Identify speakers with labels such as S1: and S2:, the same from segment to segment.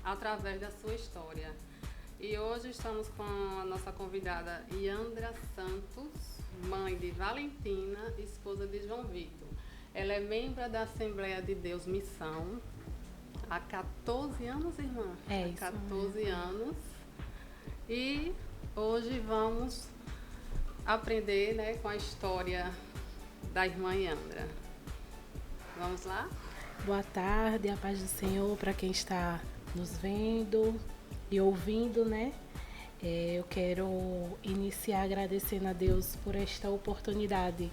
S1: através da sua história. E hoje estamos com a nossa convidada Yandra Santos, mãe de Valentina, esposa de João Vitor. Ela é membro da Assembleia de Deus Missão há 14 anos, irmã?
S2: É
S1: isso. Há 14 anos. E hoje vamos aprender, né, com a história da irmã Yandra. Vamos lá?
S2: Boa tarde, a paz do Senhor para quem está nos vendo e ouvindo, né? Eu quero iniciar agradecendo a Deus por esta oportunidade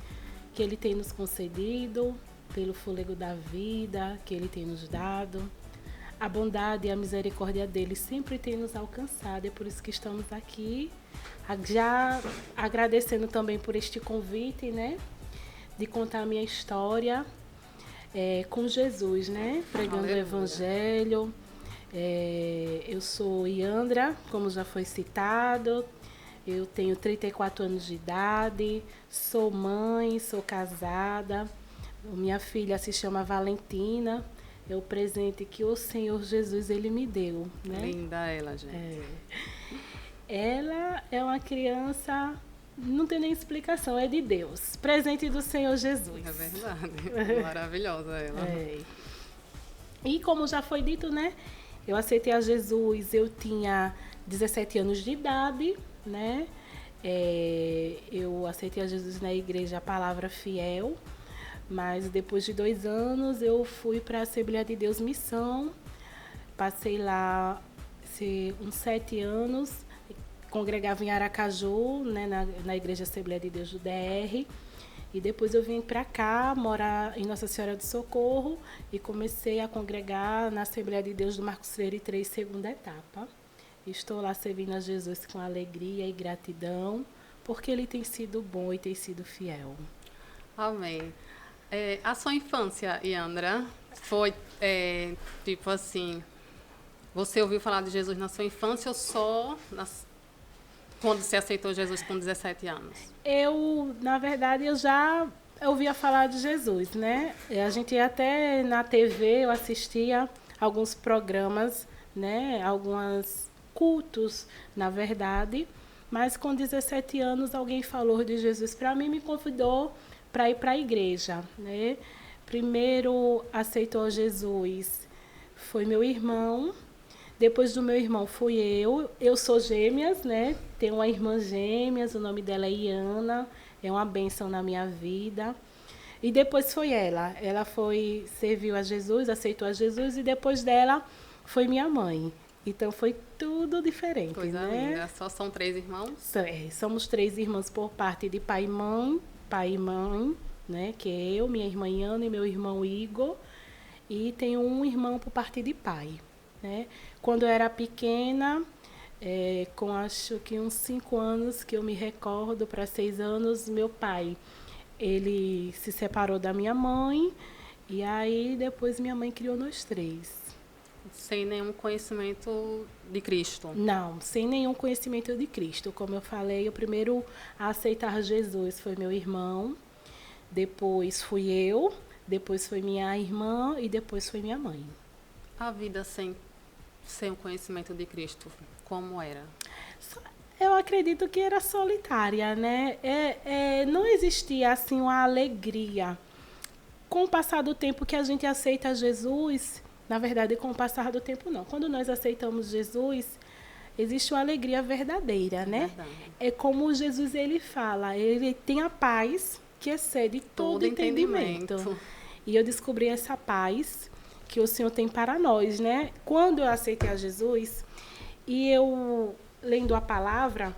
S2: que Ele tem nos concedido, pelo fôlego da vida que Ele tem nos dado. A bondade e a misericórdia dele sempre tem nos alcançado, é por isso que estamos aqui. Já agradecendo também por este convite, né? De contar a minha história com Jesus, né? Pregando o Evangelho. Eu sou Yandra, como já foi citado. Eu tenho 34 anos de idade, sou mãe, sou casada. Minha filha se chama Valentina. É o presente que o Senhor Jesus ele me deu, né?
S1: Linda ela, gente.
S2: Ela é uma criança, não tem nem explicação, é de Deus. Presente do Senhor Jesus.
S1: É verdade. Maravilhosa ela.
S2: E como já foi dito, né? Eu aceitei a Jesus, eu tinha 17 anos de idade, né? Eu aceitei a Jesus na igreja Palavra Fiel. Mas depois de 2 anos eu fui para a Assembleia de Deus Missão, passei lá uns 7 anos, congregava em Aracaju, né, na Igreja Assembleia de Deus do DR, e depois eu vim para cá, morar em Nossa Senhora do Socorro, e comecei a congregar na Assembleia de Deus do Marcos Freire 3, segunda etapa. Estou lá servindo a Jesus com alegria e gratidão, porque Ele tem sido bom e tem sido fiel.
S1: Amém. A sua infância, Yandra, foi tipo assim, você ouviu falar de Jesus na sua infância ou só quando você aceitou Jesus com 17 anos?
S2: Na verdade, eu já ouvia falar de Jesus, né? A gente ia até na TV, eu assistia alguns programas, né? Alguns cultos, na verdade. Mas com 17 anos, alguém falou de Jesus para mim e me convidou para ir para a igreja, né? Primeiro aceitou Jesus foi meu irmão, depois do meu irmão fui eu sou gêmeas, né? Tenho uma irmã gêmeas, o nome dela é Iana, é uma bênção na minha vida. E depois foi ela serviu a Jesus, aceitou a Jesus, e depois dela foi minha mãe. Então foi tudo diferente,
S1: Coisa
S2: né?
S1: linda. Só são 3 irmãos?
S2: Somos 3 irmãs por parte de pai e mãe, né? Que é eu, minha irmã Ana e meu irmão Igor. E tenho um irmão por parte de pai, né? Quando eu era pequena, com acho que uns 5 anos, que eu me recordo, para 6 anos, meu pai, ele se separou da minha mãe, e aí depois minha mãe criou nós 3.
S1: Sem nenhum conhecimento de Cristo?
S2: Não, sem nenhum conhecimento de Cristo. Como eu falei, o primeiro a aceitar Jesus foi meu irmão, depois fui eu, depois foi minha irmã e depois foi minha mãe.
S1: A vida sem o conhecimento de Cristo, como era?
S2: Eu acredito que era solitária, né? Não existia assim uma alegria. Com o passar do tempo que a gente aceita Jesus, na verdade, com o passar do tempo não. Quando nós aceitamos Jesus, existe uma alegria verdadeira, né?
S1: Verdade.
S2: É como Jesus ele fala, ele tem a paz que excede todo entendimento. E eu descobri essa paz que o Senhor tem para nós, né? Quando eu aceitei a Jesus, e eu lendo a palavra,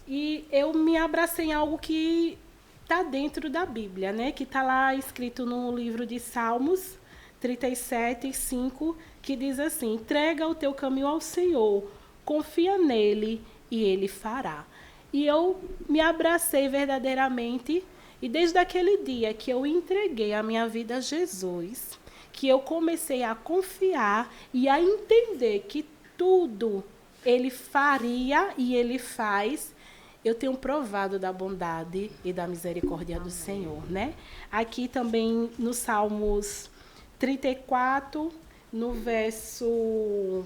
S2: e eu me abracei em algo que está dentro da Bíblia, né? Que está lá escrito no livro de Salmos 37, 5, que diz assim: entrega o teu caminho ao Senhor, confia nele e ele fará. E eu me abracei verdadeiramente, e desde aquele dia que eu entreguei a minha vida a Jesus, que eu comecei a confiar e a entender que tudo ele faria e ele faz, eu tenho provado da bondade e da misericórdia do Senhor, né? Aqui também no Salmos 34, no verso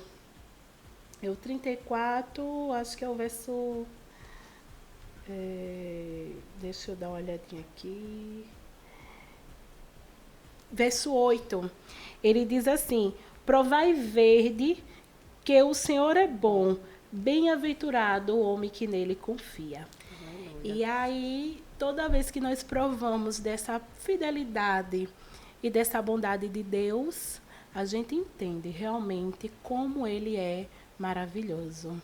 S2: O 34, acho que é o verso... deixa eu dar uma olhadinha aqui. Verso 8. Ele diz assim: provai e vede que o Senhor é bom, bem-aventurado o homem que nele confia. E aí, toda vez que nós provamos dessa fidelidade e dessa bondade de Deus, a gente entende realmente como Ele é maravilhoso,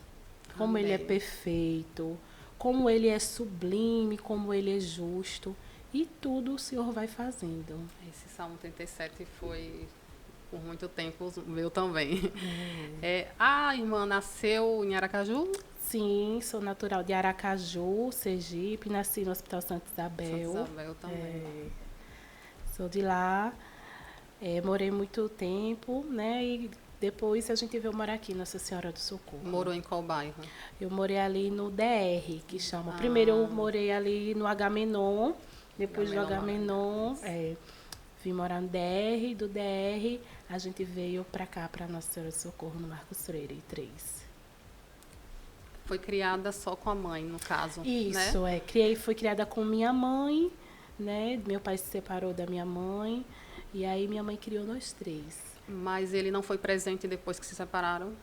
S2: como Ele é perfeito, como Ele é sublime, como Ele é justo. E tudo o Senhor vai fazendo.
S1: Esse Salmo 37 foi, por muito tempo, o meu também. A irmã nasceu em Aracaju?
S2: Sim, sou natural de Aracaju, Sergipe, nasci no Hospital Santa Isabel.
S1: Santa Isabel também.
S2: Sou de lá, morei muito tempo, né? E depois a gente veio morar aqui, Nossa Senhora do Socorro.
S1: Morou em qual bairro?
S2: Eu morei ali no DR, que chama. Primeiro eu morei ali no Agamenon, depois do Agamenon, vim morar no DR, do DR a gente veio para cá, para Nossa Senhora do Socorro, no Marcos Freire 3.
S1: Foi criada só com a mãe, no caso,
S2: Isso,
S1: né?
S2: Fui criada com minha mãe, né? Meu pai se separou da minha mãe, e aí minha mãe criou nós 3.
S1: Mas ele não foi presente depois que se separaram?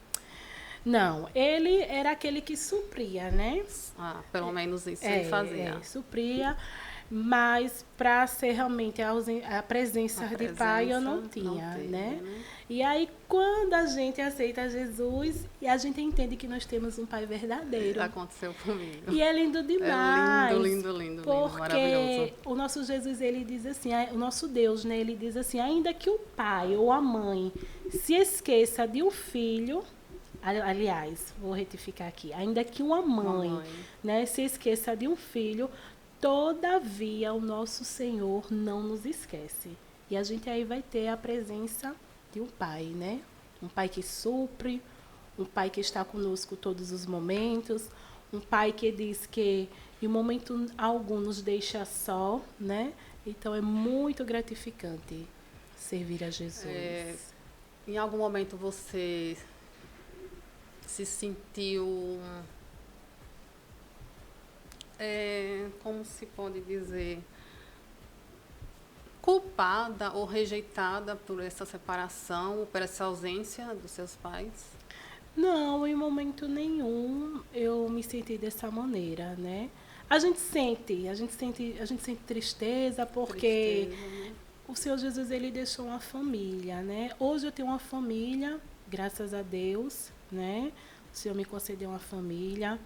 S2: Não, ele era aquele que supria, né?
S1: Pelo menos isso ele fazia.
S2: Supria, mas para ser realmente a presença de pai eu não tinha, né? E aí, quando a gente aceita Jesus, e a gente entende que nós temos um pai verdadeiro.
S1: Aconteceu comigo.
S2: E é lindo demais.
S1: É lindo,
S2: porque
S1: maravilhoso.
S2: O nosso Jesus, ele diz assim, o nosso Deus, né? Ele diz assim, ainda que o pai ou a mãe se esqueça de um filho, aliás, vou retificar aqui, ainda que uma mãe, né, se esqueça de um filho, todavia o nosso Senhor não nos esquece. E a gente aí vai ter a presença de um pai, né? Um pai que supre, um pai que está conosco todos os momentos, um pai que diz que em momento algum nos deixa só, né? Então é muito gratificante servir a Jesus.
S1: Em algum momento você se sentiu, como se pode dizer, culpada ou rejeitada por essa separação, ou por essa ausência dos seus pais?
S2: Não, em momento nenhum eu me senti dessa maneira, né? A gente sente tristeza porque
S1: né?
S2: O Senhor Jesus, ele deixou uma família, né? Hoje eu tenho uma família, graças a Deus, né? O Senhor me concedeu uma família.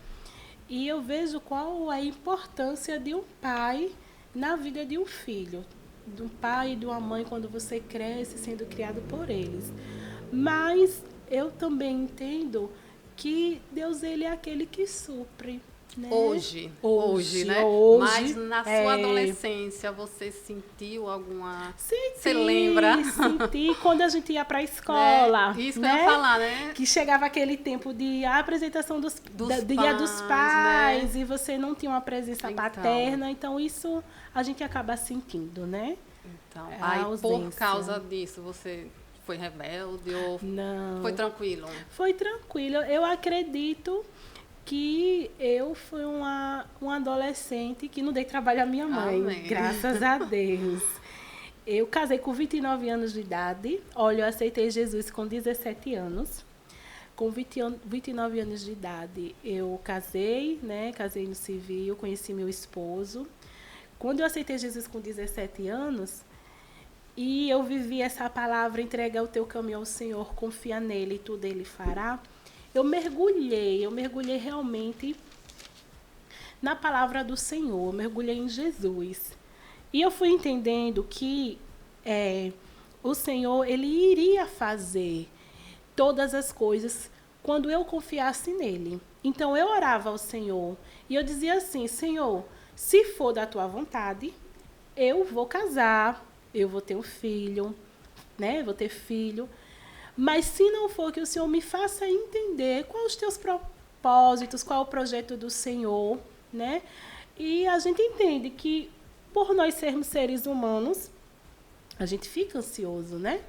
S2: E eu vejo qual a importância de um pai na vida de um filho. De um pai e de uma mãe quando você cresce sendo criado por eles. Mas eu também entendo que Deus, ele é aquele que supre. Né?
S1: Hoje, né? Mas na sua adolescência, você sentiu alguma... Você lembra?
S2: Senti quando a gente ia para a escola.
S1: Isso que eu ia falar, né?
S2: Que chegava aquele tempo de apresentação Dia dos Pais, né? E você não tinha uma presença paterna, então isso a gente acaba sentindo, né?
S1: Então, aí por causa disso, você foi rebelde ou foi tranquilo?
S2: Foi tranquilo. Eu acredito que eu fui uma adolescente que não dei trabalho à minha mãe,
S1: Amém.
S2: Graças a Deus. Eu casei com 29 anos de idade. Olha, eu aceitei Jesus com 17 anos. Com 29 anos de idade, eu casei, né? Casei no civil, conheci meu esposo. Quando eu aceitei Jesus com 17 anos, e eu vivi essa palavra, entrega o teu caminho ao Senhor, confia nele e tudo ele fará. Eu mergulhei realmente na palavra do Senhor, eu mergulhei em Jesus. E eu fui entendendo que o Senhor, ele iria fazer todas as coisas quando eu confiasse nele. Então, eu orava ao Senhor e eu dizia assim, Senhor, se for da tua vontade, eu vou casar, eu vou ter um filho, né? Vou ter filho. Mas se não for, que o Senhor me faça entender quais os teus propósitos, qual é o projeto do Senhor, né? E a gente entende que, por nós sermos seres humanos, a gente fica ansioso, né?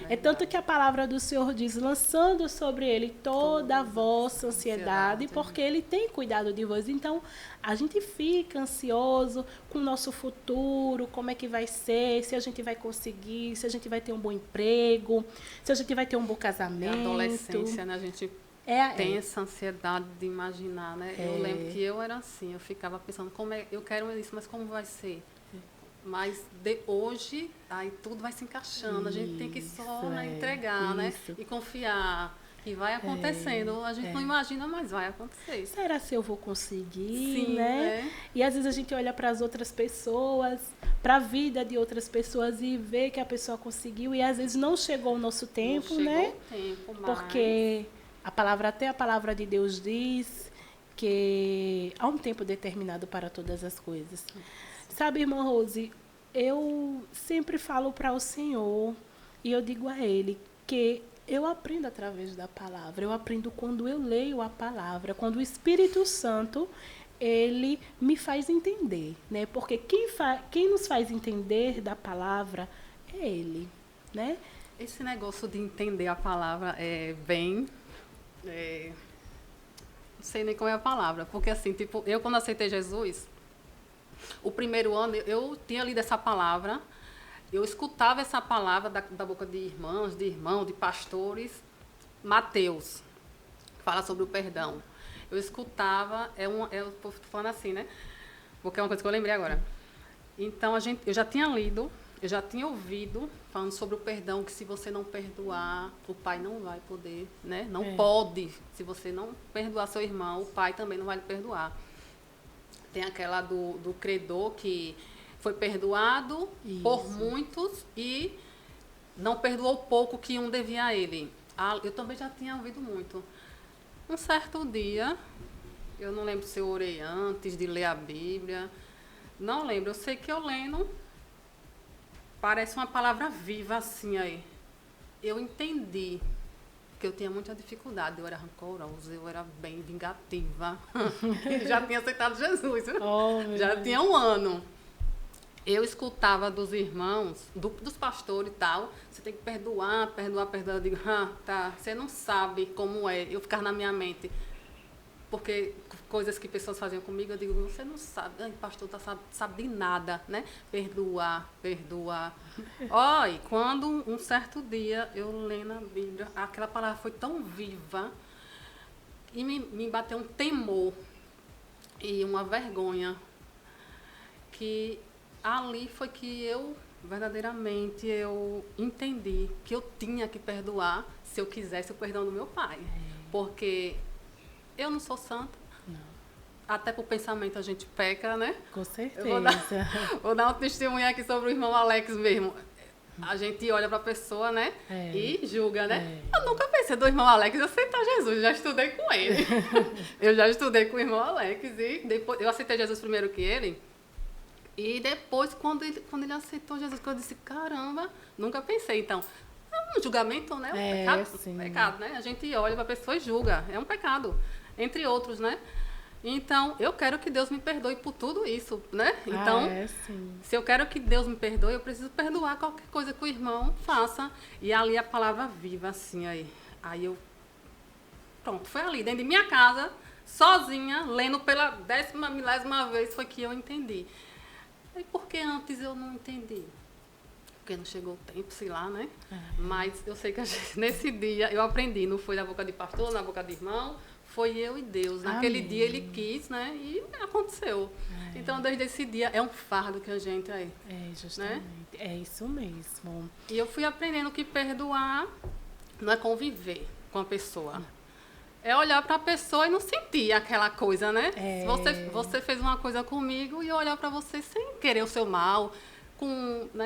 S2: É tanto que a palavra do Senhor diz, lançando sobre ele toda a vossa ansiedade, porque ele tem cuidado de vós. Então, a gente fica ansioso com o nosso futuro, como é que vai ser, se a gente vai conseguir, se a gente vai ter um bom emprego, se a gente vai ter um bom casamento.
S1: Na adolescência, né? A gente tem essa ansiedade de imaginar, né? Eu lembro que eu era assim, eu ficava pensando, eu quero isso, mas como vai ser? Mas hoje, aí tudo vai se encaixando. A gente tem que só entregar, né? E confiar. E vai acontecendo. A gente não imagina, mas vai acontecer.
S2: Será se eu vou conseguir,
S1: Sim,
S2: né? E às vezes a gente olha para as outras pessoas, para a vida de outras pessoas e vê que a pessoa conseguiu e às vezes não chegou o nosso tempo,
S1: não
S2: né?
S1: Chegou o tempo, mas...
S2: Porque até a palavra de Deus diz que há um tempo determinado para todas as coisas. Sabe, irmã Rose, eu sempre falo para o Senhor e eu digo a Ele que eu aprendo através da palavra. Eu aprendo quando eu leio a palavra, quando o Espírito Santo, ele me faz entender, né? Porque quem nos faz entender da palavra é Ele, né?
S1: Esse negócio de entender a palavra é bem... não sei nem qual é a palavra. Porque assim, tipo, eu quando aceitei Jesus... O primeiro ano, eu tinha lido essa palavra, eu escutava essa palavra da boca de irmãos, de irmãos, de pastores. Mateus, fala sobre o perdão. Eu escutava, eu estou falando assim, né? Porque é uma coisa que eu lembrei agora. Então, eu já tinha lido, eu já tinha ouvido, falando sobre o perdão, que se você não perdoar, o pai não vai poder, né? Não pode. Se você não perdoar seu irmão, o pai também não vai lhe perdoar. Tem aquela do credor que foi perdoado por muitos e não perdoou pouco que um devia a ele. Eu também já tinha ouvido muito. Um certo dia, eu não lembro se eu orei antes de ler a Bíblia, não lembro, eu sei que eu lendo, parece uma palavra viva assim aí. Eu entendi que eu tinha muita dificuldade, eu era rancorosa, eu era bem vingativa. Já tinha aceitado Jesus, já tinha um ano. Eu escutava dos irmãos, dos pastores e tal, você tem que perdoar. Eu digo, tá, você não sabe como é. Eu ficava na minha mente, porque coisas que pessoas faziam comigo, eu digo, você não sabe, pastor, sabe de nada, né? Perdoar. E quando um certo dia eu lendo a Bíblia, aquela palavra foi tão viva e me bateu um temor e uma vergonha, que ali foi que eu verdadeiramente eu entendi que eu tinha que perdoar se eu quisesse o perdão do meu pai. Porque eu não sou santa. Até por pensamento a gente peca, né?
S2: Com certeza.
S1: Vou dar um testemunho aqui sobre o irmão Alex mesmo. A gente olha para a pessoa, né? E julga, né? Eu nunca pensei do irmão Alex aceitar Jesus. Eu já estudei com ele. Eu já estudei com o irmão Alex. E depois eu aceitei Jesus primeiro que ele. E depois, quando ele aceitou Jesus, eu disse, caramba, nunca pensei. Então, é um julgamento, né? Pecado, né? A gente olha para a pessoa e julga. É um pecado. Entre outros, né? Então, eu quero que Deus me perdoe por tudo isso, né? Então, se eu quero que Deus me perdoe, eu preciso perdoar qualquer coisa que o irmão faça. E ali a palavra viva, assim, aí. Aí eu... Pronto, foi ali, dentro de minha casa, sozinha, lendo pela 10ª vez, foi que eu entendi. E por que antes eu não entendi? Porque não chegou o tempo, sei lá, né? Mas eu sei que nesse dia eu aprendi, não foi na boca de pastor, na boca de irmão, foi eu e Deus. Naquele dia ele quis, né? E aconteceu. Então, desde esse dia, é um fardo que a gente...
S2: justamente. Né? É isso mesmo.
S1: E eu fui aprendendo que perdoar não é conviver com a pessoa. É olhar para a pessoa e não sentir aquela coisa, né? Você fez uma coisa comigo e eu olhar para você sem querer o seu mal,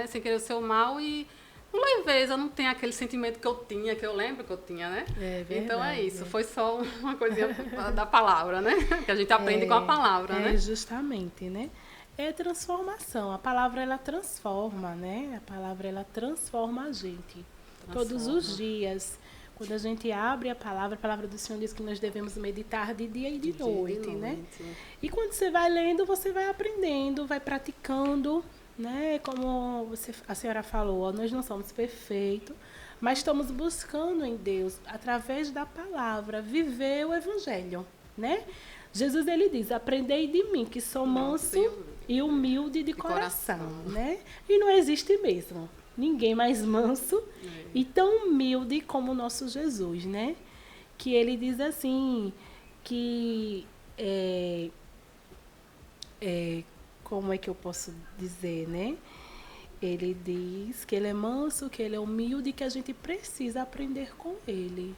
S1: sem querer o seu mal e... Com leveza, não tem aquele sentimento que eu tinha, que eu lembro que eu tinha, né?
S2: Verdade,
S1: então é isso, foi só uma coisinha da palavra, né? Que a gente aprende com a palavra, né?
S2: Justamente, né? É transformação, a palavra ela transforma, né? A palavra ela transforma a gente. Todos os dias. Quando a gente abre a palavra do Senhor diz que nós devemos meditar de dia e de noite, né? E quando você vai lendo, você vai aprendendo, vai praticando, né? Como a senhora falou, nós não somos perfeitos, mas estamos buscando em Deus, através da palavra, viver o evangelho, né? Jesus, ele diz, aprendei de mim, que sou manso e humilde de coração, né? E não existe mesmo ninguém mais manso e tão humilde como o nosso Jesus, né? Que ele diz assim, que como é que eu posso dizer, né? Ele diz que ele é manso, que ele é humilde e que a gente precisa aprender com ele.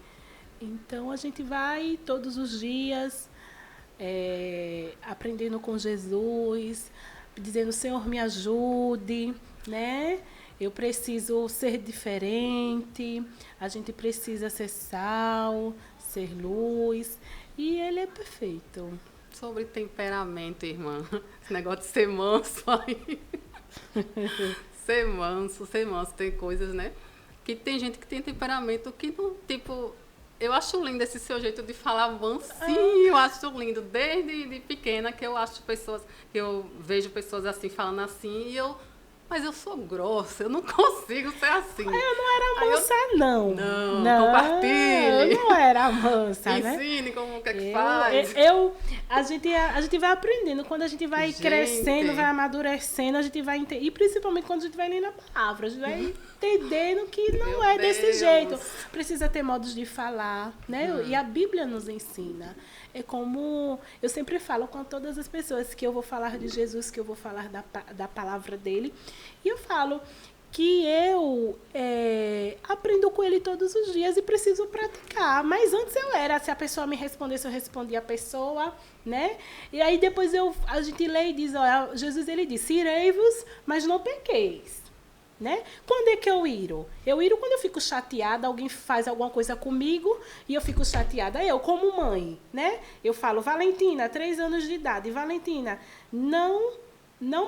S2: Então, a gente vai todos os dias aprendendo com Jesus, dizendo, Senhor, me ajude, né? Eu preciso ser diferente, a gente precisa ser sal, ser luz, e ele é perfeito.
S1: Sobre temperamento, irmã, esse negócio de ser manso aí. Ser manso, tem coisas, né? Que tem gente que tem temperamento que não, tipo, eu acho lindo esse seu jeito de falar mansinho, eu acho lindo, desde de pequena que eu acho pessoas, que eu vejo pessoas assim, falando assim, mas eu sou grossa, eu não consigo ser assim.
S2: Eu não era mansa, não.
S1: Não, compartilhe.
S2: Eu não era mansa, né?
S1: Ensine como que faz.
S2: A gente vai aprendendo, quando a gente vai crescendo, vai amadurecendo, a gente vai e principalmente quando a gente vai lendo a palavra, a gente vai entendendo que não é desse jeito. Precisa ter modos de falar, né? E a Bíblia nos ensina. É como eu sempre falo com todas as pessoas que eu vou falar de Jesus, que eu vou falar da palavra dele. E eu falo que eu aprendo com ele todos os dias e preciso praticar. Mas antes se a pessoa me respondesse, eu respondia a pessoa, né? E aí depois a gente lê e diz, olha, Jesus ele disse, irei-vos, mas não pequeis. Né? Quando é que eu iro? Eu iro quando eu fico chateada, alguém faz alguma coisa comigo e eu fico chateada. Eu, como mãe, né? Eu falo, Valentina, 3 anos de idade, Valentina, não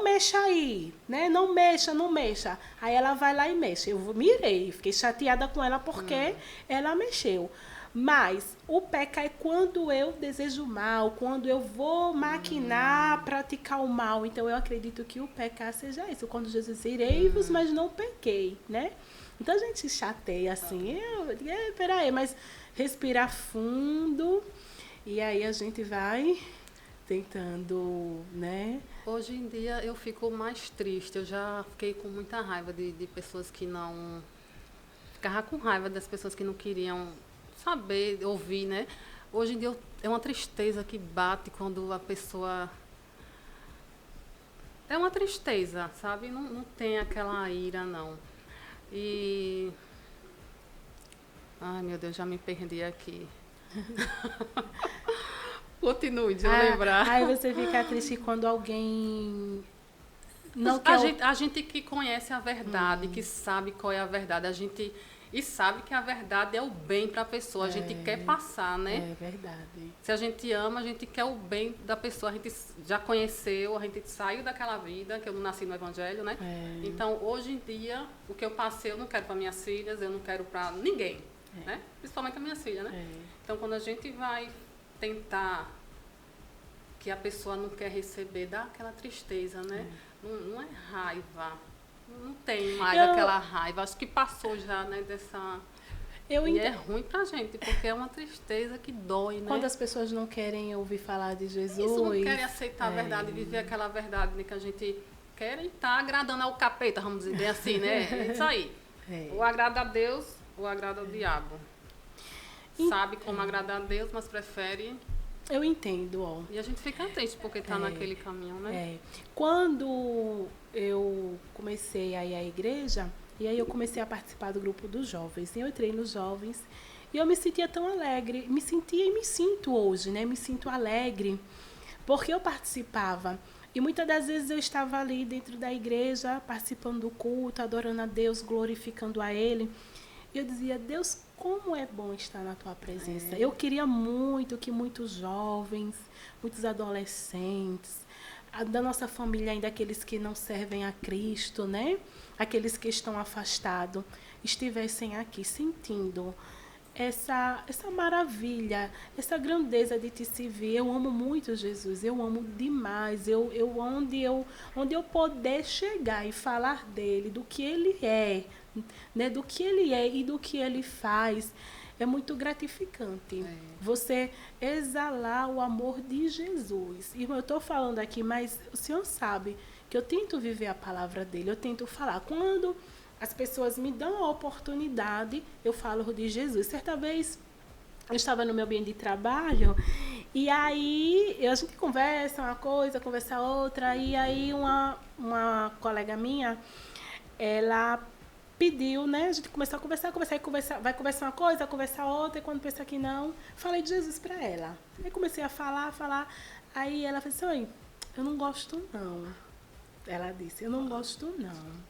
S2: mexa aí, né? Não mexa. Aí ela vai lá e mexe. Eu mirei, fiquei chateada com ela porque ela mexeu. Mas o pecado é quando eu desejo mal, quando eu vou maquinar, praticar o mal. Então, eu acredito que o pecado seja isso. Quando Jesus disse, irei-vos, mas não pequei, né? Então, a gente chateia assim. Peraí, mas respirar fundo. E aí, a gente vai tentando, né?
S1: Hoje em dia, eu fico mais triste. Eu já fiquei com muita raiva de pessoas que não... Ficava com raiva das pessoas que não queriam... saber, ouvir, né? Hoje em dia é uma tristeza que bate quando a pessoa... É uma tristeza, sabe? Não tem aquela ira, não. E... Ai, meu Deus, já me perdi aqui. Continue, de eu lembrar.
S2: Aí você fica triste quando alguém... Não
S1: a gente que conhece a verdade, que sabe qual é a verdade, e sabe que a verdade é o bem para a pessoa, a gente quer passar, né?
S2: É verdade.
S1: Se a gente ama, a gente quer o bem da pessoa, a gente já conheceu, a gente saiu daquela vida, que eu não nasci no Evangelho, né? Então, hoje em dia, o que eu passei, eu não quero para minhas filhas, eu não quero para ninguém, né? Principalmente a minha filha, né? Então, quando a gente vai tentar que a pessoa não quer receber, dá aquela tristeza, né? Não é raiva. Não tem mais aquela raiva. Acho que passou já, né, dessa... E é ruim pra gente, porque é uma tristeza que dói, né?
S2: Quando as pessoas não querem ouvir falar de Jesus...
S1: Isso, não querem aceitar a verdade, viver aquela verdade, né, que a gente quer e tá agradando ao capeta, vamos dizer assim, né? É isso aí. Ou agrada a Deus, ou agrada ao diabo. Sabe como agradar a Deus, mas prefere...
S2: Eu entendo, ó.
S1: E a gente fica triste porque tá naquele caminho, né?
S2: Quando eu comecei a ir à igreja, e aí eu comecei a participar do grupo dos jovens, e eu entrei nos jovens, e eu me sentia tão alegre, me sentia e me sinto hoje, né? Me sinto alegre, porque eu participava. E muitas das vezes eu estava ali dentro da igreja, participando do culto, adorando a Deus, glorificando a Ele. E eu dizia, Deus, como é bom estar na tua presença. Eu queria muito que muitos jovens, muitos adolescentes, da nossa família ainda aqueles que não servem a Cristo, né? Aqueles que estão afastados, estivessem aqui sentindo essa maravilha, essa grandeza de te servir. Eu amo muito Jesus, eu amo demais. Onde eu poder chegar e falar dele, do que ele é, né, do que ele é e do que ele faz. É muito gratificante você exalar o amor de Jesus. Irmão, eu estou falando aqui, mas o senhor sabe que eu tento viver a palavra dele, eu tento falar. Quando as pessoas me dão a oportunidade, eu falo de Jesus. Certa vez, eu estava no meu ambiente de trabalho e aí a gente conversa uma coisa, conversa outra, e aí uma colega minha, ela pediu, né? A gente começou a conversar, vai conversar uma coisa, conversar outra, e quando pensa que não, falei de Jesus para ela. Aí comecei a falar, aí ela falou assim, oi, eu não gosto não. Ela disse, eu não gosto não.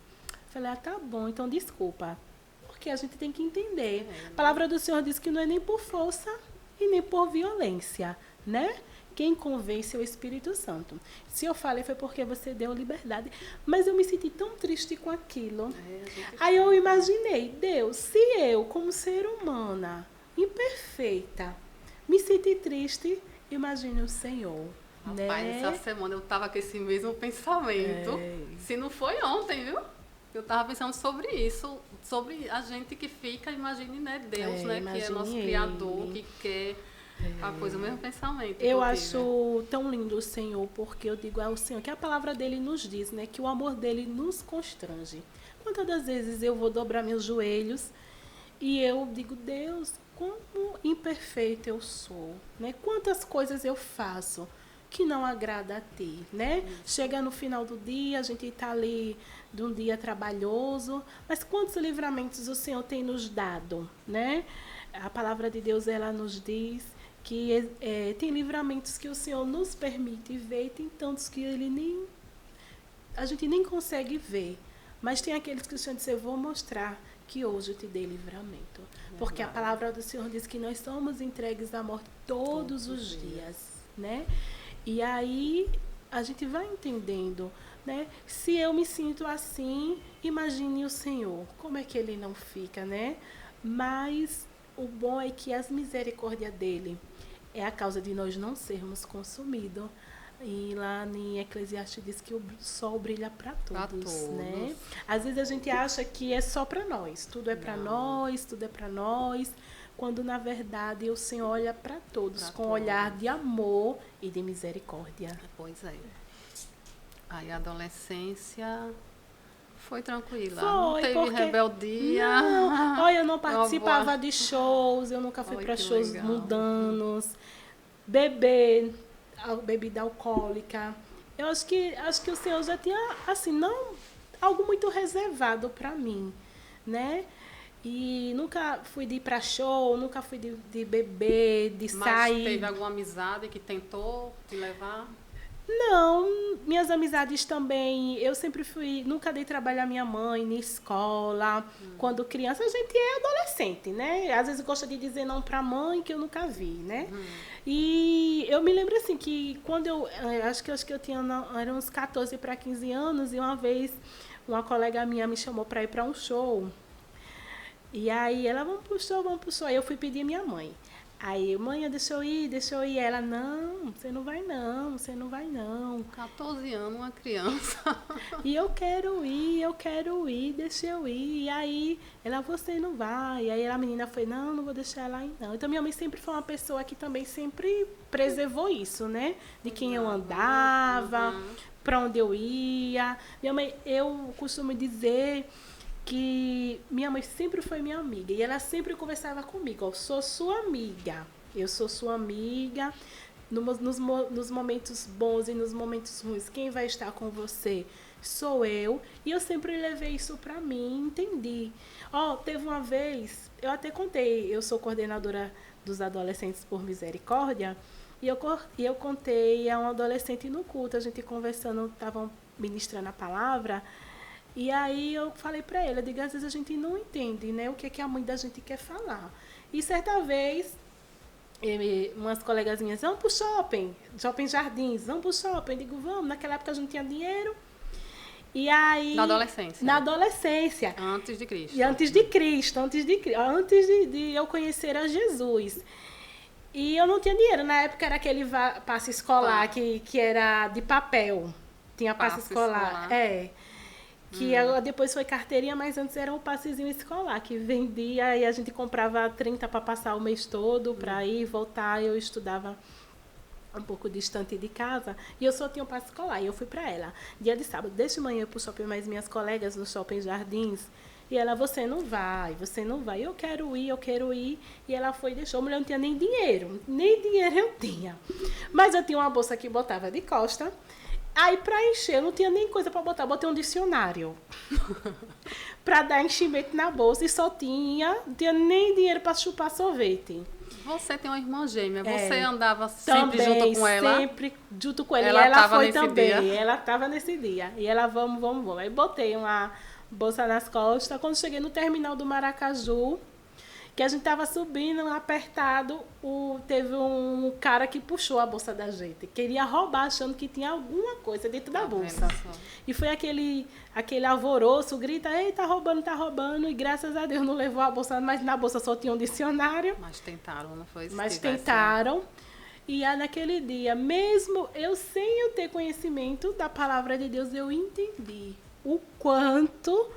S2: Falei, tá bom, então desculpa. Porque a gente tem que entender. A palavra do Senhor diz que não é nem por força e nem por violência, né? Quem convence é o Espírito Santo. Se eu falei foi porque você deu liberdade. Mas eu me senti tão triste com aquilo. Aí eu imaginei, Deus, se eu, como ser humana, imperfeita, me senti triste, imagine o Senhor.
S1: Rapaz,
S2: né?
S1: essa semana eu estava com esse mesmo pensamento. Se não foi ontem, viu? Eu estava pensando sobre isso, sobre a gente que fica, imagine, né, Deus, né, que é nosso Criador, que quer a coisa, o mesmo pensamento.
S2: Eu acho tão lindo o Senhor, porque eu digo ao Senhor que a palavra dele nos diz, né, que o amor dele nos constrange. Quantas das vezes eu vou dobrar meus joelhos e eu digo, Deus, como imperfeito eu sou, né? Quantas coisas eu faço que não agrada a ti, né? Chega no final do dia, a gente está ali de um dia trabalhoso, mas quantos livramentos o Senhor tem nos dado, né? A palavra de Deus, ela nos diz que tem livramentos que o Senhor nos permite ver e tem tantos que a gente nem consegue ver. Mas tem aqueles que o Senhor disse, eu vou mostrar que hoje eu te dei livramento. Porque a palavra do Senhor diz que nós somos entregues à morte todos os dias, né? E aí a gente vai entendendo, né? Se eu me sinto assim, imagine o Senhor. Como é que ele não fica, né? Mas o bom é que as misericórdias dele é a causa de nós não sermos consumidos. E lá em Eclesiastes diz que o sol brilha para todos, né? Às vezes a gente acha que é só para nós, tudo é para nós, tudo é para nós, quando na verdade o Senhor olha para todos com um olhar de amor e de misericórdia.
S1: Pois é. Aí a adolescência foi tranquila,
S2: não
S1: teve rebeldia.
S2: Não. Olha, eu não participava de shows, eu nunca fui para shows mundanos, bebida alcoólica. Eu acho que o Senhor já tinha, assim, não algo muito reservado para mim, né? E nunca fui de ir para show, nunca fui de beber, de sair.
S1: Mas teve alguma amizade que tentou te levar?
S2: Não, minhas amizades também, eu sempre nunca dei trabalho à minha mãe, na escola. Quando criança, a gente é adolescente, né? Às vezes gosta de dizer não pra mãe, que eu nunca vi, né? E eu me lembro assim, que quando acho que eu tinha, eram uns 14 para 15 anos, e uma vez uma colega minha me chamou para ir para um show. E aí ela, vamos pro show. Aí eu fui pedir a minha mãe. Aí, mãe, deixa eu ir. Ela, não, você não vai não.
S1: 14 anos, uma criança.
S2: E eu quero ir, deixa eu ir. E aí, ela, você não vai. E aí a menina foi, não vou deixar ela ir, não. Então, minha mãe sempre foi uma pessoa que também sempre preservou isso, né? De quem eu andava, para onde eu ia. Minha mãe, eu costumo dizer que minha mãe sempre foi minha amiga e ela sempre conversava comigo, eu sou sua amiga, nos momentos bons e nos momentos ruins, quem vai estar com você sou eu, e eu sempre levei isso para mim, entendi. Teve uma vez, eu até contei, eu sou coordenadora dos adolescentes por misericórdia, e eu contei a um adolescente no culto, a gente conversando, estavam ministrando a palavra. E aí eu falei para ele, eu digo, às vezes a gente não entende, né, o que é que a mãe da gente quer falar. E certa vez, umas colegas minhas, vamos pro shopping Jardins, vamos pro shopping. Eu digo, vamos, naquela época a gente não tinha dinheiro. E aí...
S1: Na adolescência?
S2: Na adolescência.
S1: Antes de Cristo.
S2: E antes de eu conhecer a Jesus. E eu não tinha dinheiro, na época era aquele passe escolar que era de papel. Tinha passe escolar. Que depois foi carteirinha, mas antes era um passezinho escolar, que vendia e a gente comprava 30 para passar o mês todo, para ir e voltar. Eu estudava um pouco distante de casa e eu só tinha um passe escolar. E eu fui para ela. Dia de sábado, desde manhã eu pro shopping, mais minhas colegas no Shopping Jardins. E ela, você não vai. Eu quero ir. E ela foi e deixou. A mulher não tinha nem dinheiro eu tinha. Mas eu tinha uma bolsa que botava de costa. Aí, para encher, eu não tinha nem coisa para botar. Botei um dicionário para dar enchimento na bolsa e só tinha nem dinheiro para chupar sorvete.
S1: Você tem uma irmã gêmea. Você andava sempre junto com ela?
S2: Sempre junto com ela.
S1: Ela
S2: e ela foi
S1: nesse
S2: também.
S1: Dia.
S2: Ela estava nesse dia. E ela, vamos. Aí botei uma bolsa nas costas. Quando cheguei no terminal do Maracaju, que a gente estava subindo, apertado, teve um cara que puxou a bolsa da gente. Queria roubar, achando que tinha alguma coisa dentro da bolsa. E foi aquele alvoroço, grita, ei, tá roubando. E graças a Deus não levou a bolsa, mas na bolsa só tinha um dicionário.
S1: Mas tentaram, não foi?
S2: Mas tentaram. E aí, naquele dia, mesmo eu sem eu ter conhecimento da palavra de Deus, eu entendi o quanto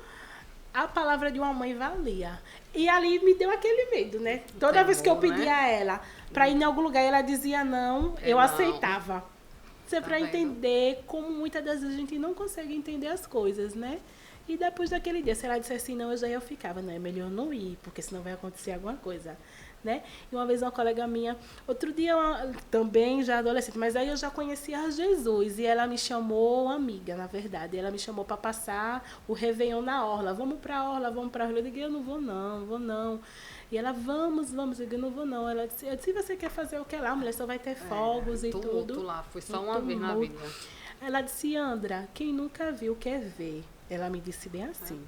S2: a palavra de uma mãe valia. E ali me deu aquele medo, né? Toda vez que eu pedia a ela para ir em algum lugar, ela dizia não, eu aceitava. Isso é para entender como muitas das vezes a gente não consegue entender as coisas, né? E depois daquele dia, se ela dissesse assim, não, eu ficava, não, é melhor não ir, porque senão vai acontecer alguma coisa, né? E uma vez uma colega minha, outro dia também já adolescente, mas aí eu já conhecia Jesus e ela me chamou, amiga, na verdade, ela me chamou para passar o Réveillon na Orla. Vamos para a Orla. Eu digo, eu não vou não. E ela, vamos, eu digo, não vou não. Ela disse, se você quer fazer o que lá, mulher, só vai ter fogos e tudo.
S1: Lá, foi só uma vez na vida.
S2: Ela disse, Andra, quem nunca viu quer ver. Ela me disse bem assim.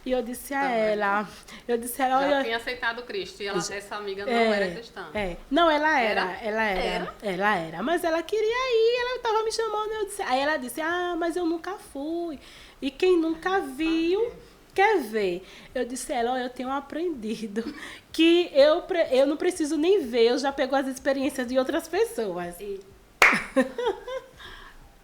S2: E eu disse a ela...
S1: Já tinha aceitado Cristo. E essa amiga não era cristã.
S2: Não, ela era. Mas ela queria ir, ela estava me chamando. Aí ela disse, mas eu nunca fui. E quem nunca viu... quer ver? Eu disse a ela, eu tenho aprendido que eu não preciso nem ver, eu já pego as experiências de outras pessoas.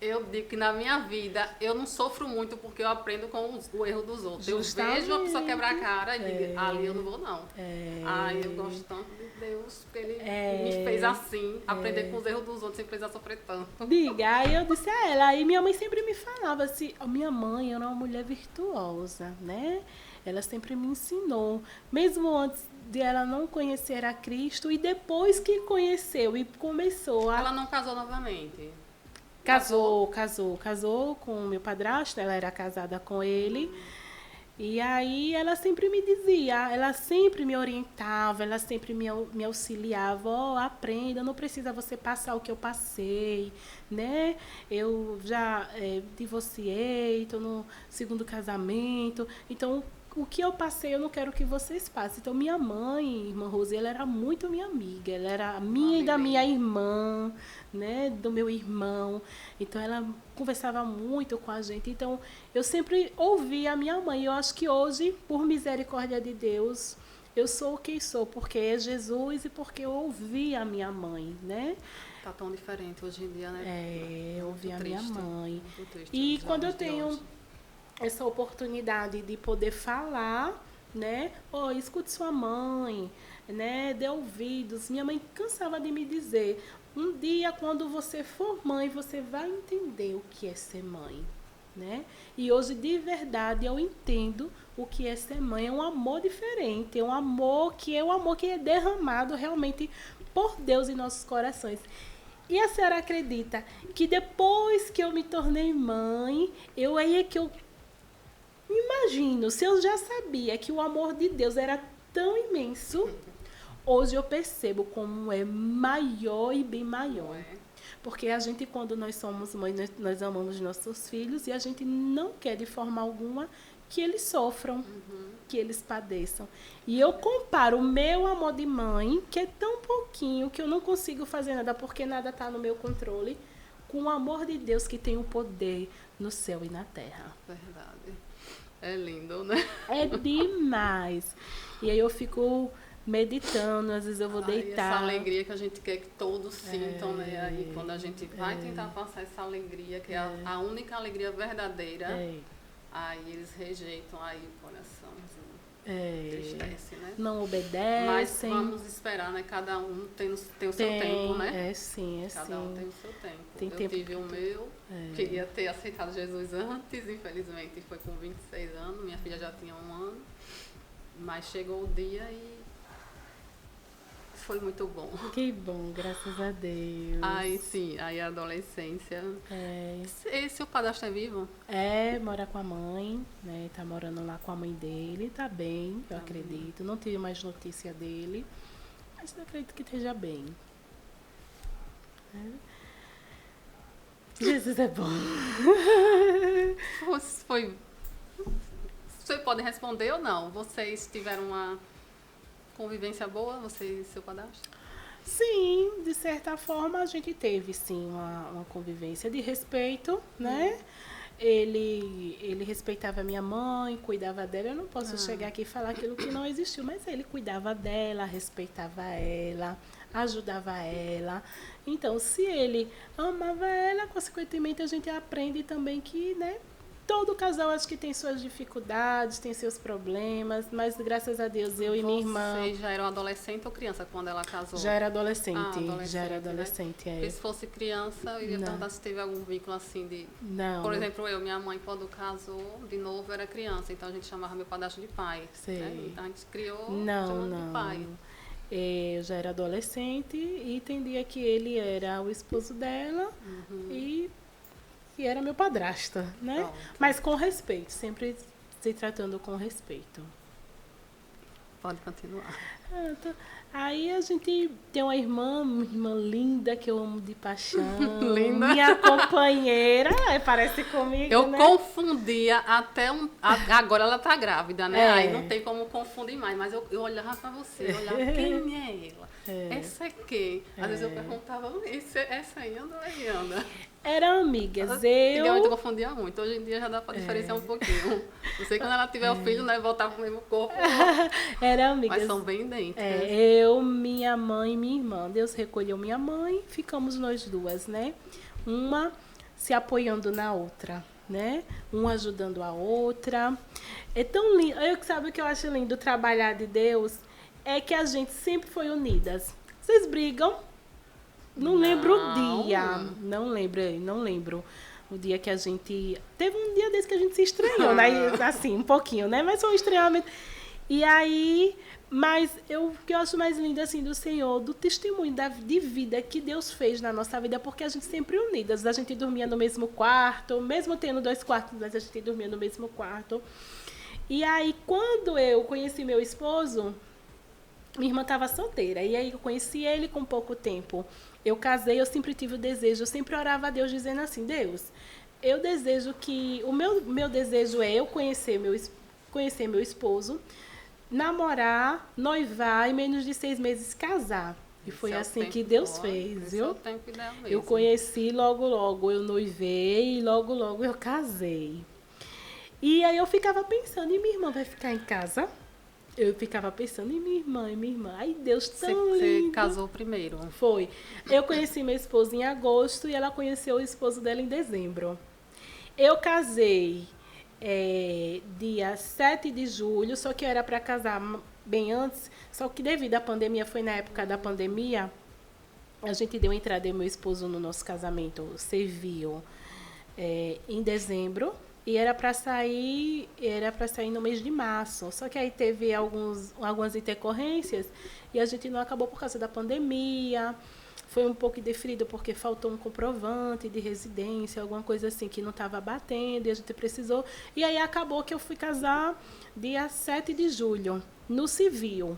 S1: Eu digo que na minha vida eu não sofro muito porque eu aprendo com o erro dos outros. Justamente. Eu vejo a pessoa quebrar a cara e digo, ali eu não vou não. Eu gosto tanto de Deus que ele me fez assim, aprender com os erros dos outros sem precisar sofrer tanto.
S2: Diga, aí eu disse a ela, aí minha mãe sempre me falava assim, minha mãe era uma mulher virtuosa, né? Ela sempre me ensinou, mesmo antes de ela não conhecer a Cristo e depois que conheceu e começou a...
S1: Ela não casou novamente?
S2: Casou com o meu padrasto, ela era casada com ele. E aí ela sempre me dizia, ela sempre me orientava, ela sempre me auxiliava, aprenda, não precisa você passar o que eu passei, né? Eu já divorciei, estou no segundo casamento, então o que eu passei eu não quero que vocês passem. Então minha mãe, irmã Rose, ela era muito minha amiga, ela era minha e da minha irmã, né, do meu irmão. Então ela conversava muito com a gente. Então eu sempre ouvi a minha mãe. Eu acho que hoje, por misericórdia de Deus, eu sou quem sou, porque é Jesus e porque eu ouvi a minha mãe, né?
S1: Tá tão diferente hoje em dia, né?
S2: Eu ouvi a minha mãe. E quando eu tenho essa oportunidade de poder falar, né? Escute sua mãe, né? Dê ouvidos. Minha mãe cansava de me dizer, um dia quando você for mãe, você vai entender o que é ser mãe, né? E hoje, de verdade, eu entendo o que é ser mãe. É um amor diferente, é um amor que é derramado realmente por Deus em nossos corações. E a senhora acredita que depois que eu me tornei mãe, eu imagino, se eu já sabia que o amor de Deus era tão imenso, hoje eu percebo como é maior e bem maior. Porque a gente, quando nós somos mães, nós amamos nossos filhos e a gente não quer de forma alguma que eles sofram, que eles padeçam. E eu comparo o meu amor de mãe, que é tão pouquinho, que eu não consigo fazer nada porque nada está no meu controle, com o amor de Deus que tem o poder no céu e na terra.
S1: Verdade. É lindo, né?
S2: É demais. E aí eu fico meditando, às vezes eu vou deitar.
S1: Essa alegria que a gente quer que todos sintam, né? Aí quando a gente vai tentar passar essa alegria, que é a única alegria verdadeira, Aí eles rejeitam, aí o coraçãozinho tristece, né?
S2: Não obedecem.
S1: Mas vamos esperar, né? Cada um tem o seu tempo, né?
S2: Sim,
S1: Cada um tem o seu tempo.
S2: Tem
S1: eu
S2: tempo
S1: tive o meu, queria ter aceitado Jesus antes, infelizmente foi com 26 anos, minha filha já tinha 1 ano, mas chegou o dia e foi muito bom.
S2: Que bom, graças a Deus.
S1: Aí sim, aí a adolescência. Esse o padrasto é vivo?
S2: Mora com a mãe, né? Tá morando lá com a mãe dele, tá bem, eu acredito. Não tive mais notícia dele, mas eu acredito que esteja bem. Jesus é bom.
S1: Vocês podem responder ou não? Vocês tiveram uma convivência boa, você e seu padrasto?
S2: Sim, de certa forma a gente teve sim uma convivência de respeito, né? Ele respeitava a minha mãe, cuidava dela. Eu não posso chegar aqui e falar aquilo que não existiu, mas ele cuidava dela, respeitava ela, ajudava ela. Então, se ele amava ela, consequentemente a gente aprende também que, né? Todo casal acho que tem suas dificuldades, tem seus problemas, mas graças a Deus eu e minha irmã...
S1: Vocês já eram adolescente ou criança quando ela casou?
S2: Já era adolescente,
S1: Porque se fosse criança, eu ia perguntar se teve algum vínculo assim de...
S2: Não.
S1: Por exemplo, minha mãe quando casou, de novo era criança, então a gente chamava meu padrasto de pai.
S2: Sei.
S1: Né? A gente criou
S2: Não.
S1: de pai.
S2: Eu já era adolescente e entendia que ele era o esposo dela e era meu padrasto, né?
S1: Pronto.
S2: Mas com respeito, sempre se tratando com respeito.
S1: Pode continuar.
S2: Aí a gente tem uma irmã linda que eu amo de paixão.
S1: Linda.
S2: Minha companheira, parece comigo,
S1: Eu
S2: né?
S1: confundia até agora ela tá grávida, né? Aí não tem como confundir mais, mas eu olhava pra você, eu olhava, quem é ela? Essa é quem? Às vezes eu perguntava, essa aí anda ou aí anda?
S2: Eram amigas.
S1: Antigamente eu confundia muito, hoje em dia já dá pra diferenciar um pouquinho. Não sei quando ela tiver o filho, né? Voltar pro mesmo corpo.
S2: Eram amigas.
S1: Mas são bem idênticas.
S2: Eu, minha mãe e minha irmã. Deus recolheu minha mãe, ficamos nós duas, né? Uma se apoiando na outra, né? Uma ajudando a outra. É tão lindo. Sabe o que eu acho lindo? Trabalhar de Deus é que a gente sempre foi unidas. Vocês brigam? Não lembro o dia. Não lembro. O dia que a gente... Teve um dia desse que a gente se estranhou, né? Assim, um pouquinho, né? Mas foi um estranhamento. E aí... Mas o que eu acho mais lindo, assim, do Senhor, do testemunho de vida que Deus fez na nossa vida, porque a gente sempre unidas. A gente dormia no mesmo quarto, mesmo tendo 2 quartos, mas a gente dormia no mesmo quarto. E aí, quando eu conheci meu esposo, minha irmã estava solteira. E aí eu conheci ele com pouco tempo. Eu casei, eu sempre tive o desejo, eu sempre orava a Deus dizendo assim, Deus, eu desejo que... O meu desejo é eu conhecer meu esposo, namorar, noivar e menos de 6 meses casar. E foi assim que Deus fez, viu? Eu conheci logo eu noivei e logo eu casei. E aí eu ficava pensando, e minha irmã vai ficar em casa? Eu ficava pensando em minha irmã. Ai, Deus tão lindo.
S1: Você casou primeiro?
S2: Foi. Eu conheci meu esposo em agosto e ela conheceu o esposo dela em dezembro. Eu casei dia 7 de julho, só que eu era para casar bem antes, só que devido à pandemia, foi na época da pandemia, a gente deu entrada eu e meu esposo no nosso casamento civil em dezembro. E era para sair no mês de março. Só que aí teve algumas intercorrências e a gente não acabou por causa da pandemia. Foi um pouco indeferido porque faltou um comprovante de residência, alguma coisa assim que não estava batendo e a gente precisou. E aí acabou que eu fui casar dia 7 de julho, no civil.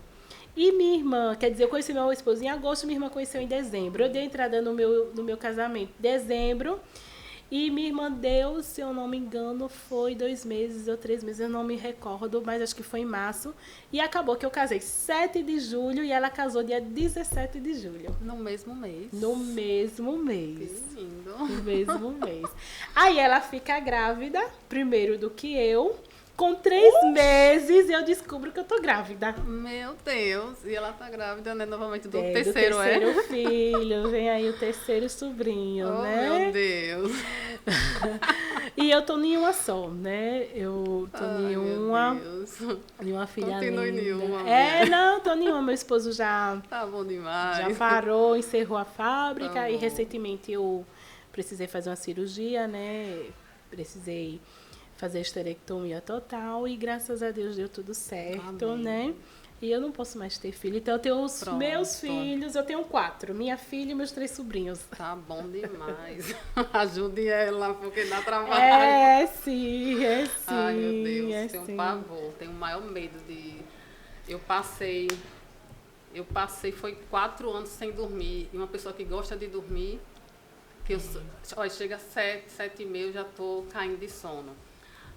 S2: E minha irmã, quer dizer, eu conheci meu esposo em agosto, minha irmã conheceu em dezembro. Eu dei entrada no meu casamento em dezembro. E minha irmã deu, se eu não me engano, foi 2 meses ou 3 meses, eu não me recordo, mas acho que foi em março. E acabou que eu casei 7 de julho e ela casou dia 17 de julho.
S1: No mesmo mês?
S2: No mesmo mês.
S1: Que lindo.
S2: No mesmo mês. Aí ela fica grávida, primeiro do que eu. Com 3 meses eu descubro que eu tô grávida.
S1: Meu Deus. E ela tá grávida, né? Novamente do
S2: terceiro filho. Vem aí o terceiro sobrinho,
S1: oh,
S2: né?
S1: Meu Deus.
S2: E eu tô em uma só, né? Eu tô em uma filha
S1: Continue
S2: linda.
S1: em uma.
S2: Não, tô em uma. Meu esposo já
S1: Tá bom demais.
S2: já parou, encerrou a fábrica
S1: Tá
S2: e
S1: bom.
S2: recentemente eu precisei fazer uma cirurgia, né? Precisei fazer esterectomia total e graças a Deus deu tudo certo,
S1: Amém.
S2: né? E eu não posso mais ter filho. Então eu tenho os
S1: Pronto.
S2: meus filhos, eu tenho 4, minha filha e meus 3 sobrinhos.
S1: Tá bom demais. Ajude ela, porque dá trabalho.
S2: É sim.
S1: Ai, meu Deus, tenho
S2: sim.
S1: pavor, tenho o maior medo de... Eu passei, foi 4 anos sem dormir. E uma pessoa que gosta de dormir, olha, chega às 7h30, eu já tô caindo de sono.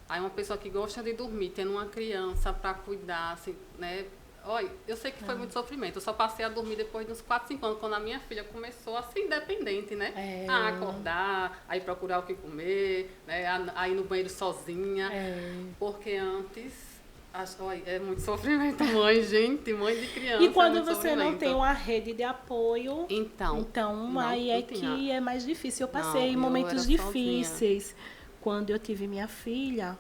S1: Aí uma pessoa que gosta de dormir, tendo uma criança para cuidar, assim, né? Olha, eu sei que foi muito sofrimento. Eu só passei a dormir depois de uns 4, 5 anos, quando a minha filha começou a ser independente, né? A acordar, a ir procurar o que comer, né? A ir no banheiro sozinha. Porque antes, olha, é muito sofrimento, mãe, gente, mãe de criança.
S2: E quando você não tem uma rede de apoio,
S1: então
S2: aí é que é mais difícil. Eu passei momentos difíceis quando eu tive minha filha,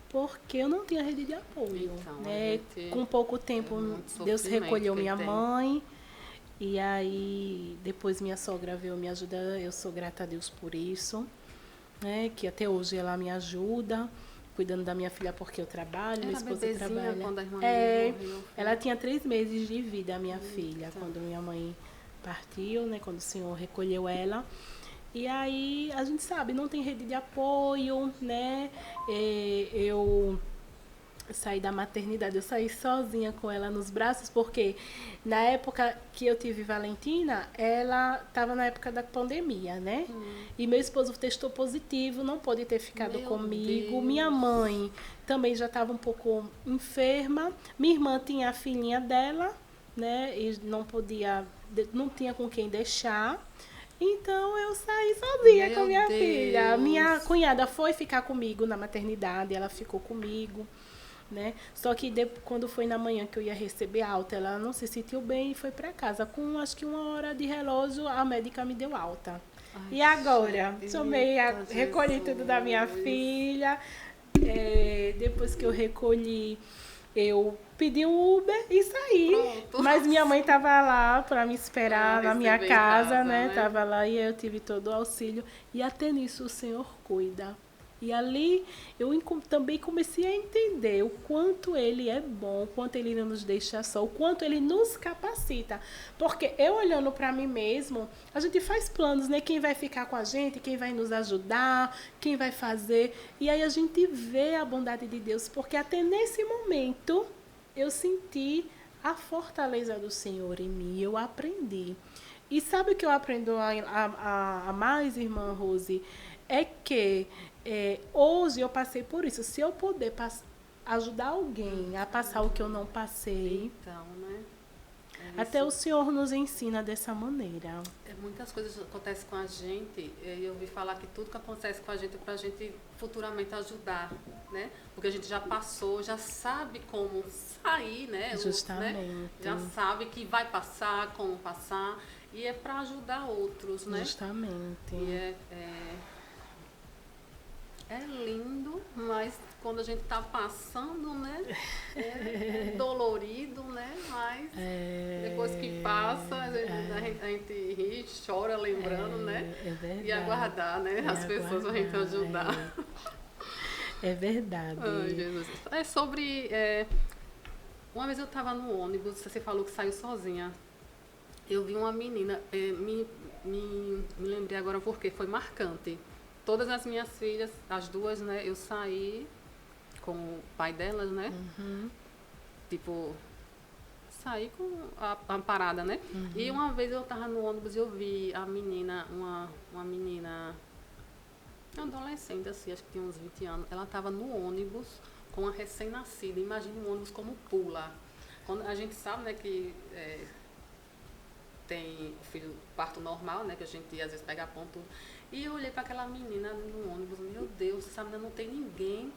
S2: porque eu não tinha rede de apoio.
S1: Então,
S2: né? Com pouco tempo, Deus recolheu minha mãe. E aí, depois minha sogra veio me ajudar. Eu sou grata a Deus por isso. Né? Que até hoje ela me ajuda, cuidando da minha filha porque eu trabalho, minha esposa trabalha.
S1: Quando a irmã morreu.
S2: Ela tinha 3 meses de vida, a minha filha, quando minha mãe partiu, né? Quando o Senhor recolheu ela. E aí, a gente sabe, não tem rede de apoio, né? Eu saí da maternidade, eu saí sozinha com ela nos braços, porque na época que eu tive Valentina, ela estava na época da pandemia, né? E meu esposo testou positivo, não pôde ter ficado comigo.
S1: Deus.
S2: Minha mãe também já estava um pouco enferma. Minha irmã tinha a filhinha dela, né? E não tinha com quem deixar. Então eu saí sozinha com minha filha. Minha cunhada foi ficar comigo na maternidade, ela ficou comigo, né? Só que quando foi na manhã que eu ia receber alta, ela não se sentiu bem e foi para casa. Com acho que 1 hora de relógio, a médica me deu alta. E agora? Recolhi tudo da minha filha. Depois que eu recolhi, eu pedi um Uber e saí.
S1: Pronto.
S2: Mas minha mãe estava lá para me esperar na minha casa, né? Tava lá e eu tive todo o auxílio. E até nisso o Senhor cuida. E ali eu também comecei a entender o quanto Ele é bom, o quanto Ele não nos deixa só, o quanto Ele nos capacita. Porque eu olhando para mim mesmo, a gente faz planos, né? Quem vai ficar com a gente, quem vai nos ajudar, quem vai fazer. E aí a gente vê a bondade de Deus, porque até nesse momento eu senti a fortaleza do Senhor em mim, eu aprendi. E sabe o que eu aprendo a mais, irmã Rose? É que hoje eu passei por isso. Se eu puder ajudar alguém a passar o que eu não passei,
S1: então, né?
S2: Até o Senhor nos ensina dessa maneira.
S1: Muitas coisas acontecem com a gente, e eu ouvi falar que tudo que acontece com a gente é para a gente futuramente ajudar, né? Porque a gente já passou, já sabe como sair, né?
S2: Justamente.
S1: Né? Já sabe que vai passar, como passar, e é para ajudar outros, né?
S2: Justamente.
S1: E é lindo, mas quando a gente está passando, né? É dolorido, né? Mas depois que passa, a gente ri, chora lembrando, né?
S2: É verdade.
S1: E aguardar, né? As pessoas para a gente ajudar.
S2: É verdade.
S1: Ai, Jesus. É sobre... uma vez eu estava no ônibus, você falou que saiu sozinha. Eu vi uma menina, me lembrei agora porque foi marcante. Todas as minhas filhas, as duas, né, eu saí com o pai delas, né?
S2: Uhum.
S1: Tipo, saí com a parada, né? Uhum. E uma vez eu tava no ônibus e eu vi a menina, uma menina, adolescente, assim, acho que tinha uns 20 anos. Ela tava no ônibus com uma recém-nascida. Imagina um ônibus como pula. Quando a gente sabe, né, que tem o filho parto normal, né, que a gente às vezes pega ponto. E eu olhei para aquela menina no ônibus, meu Deus, essa menina não tem ninguém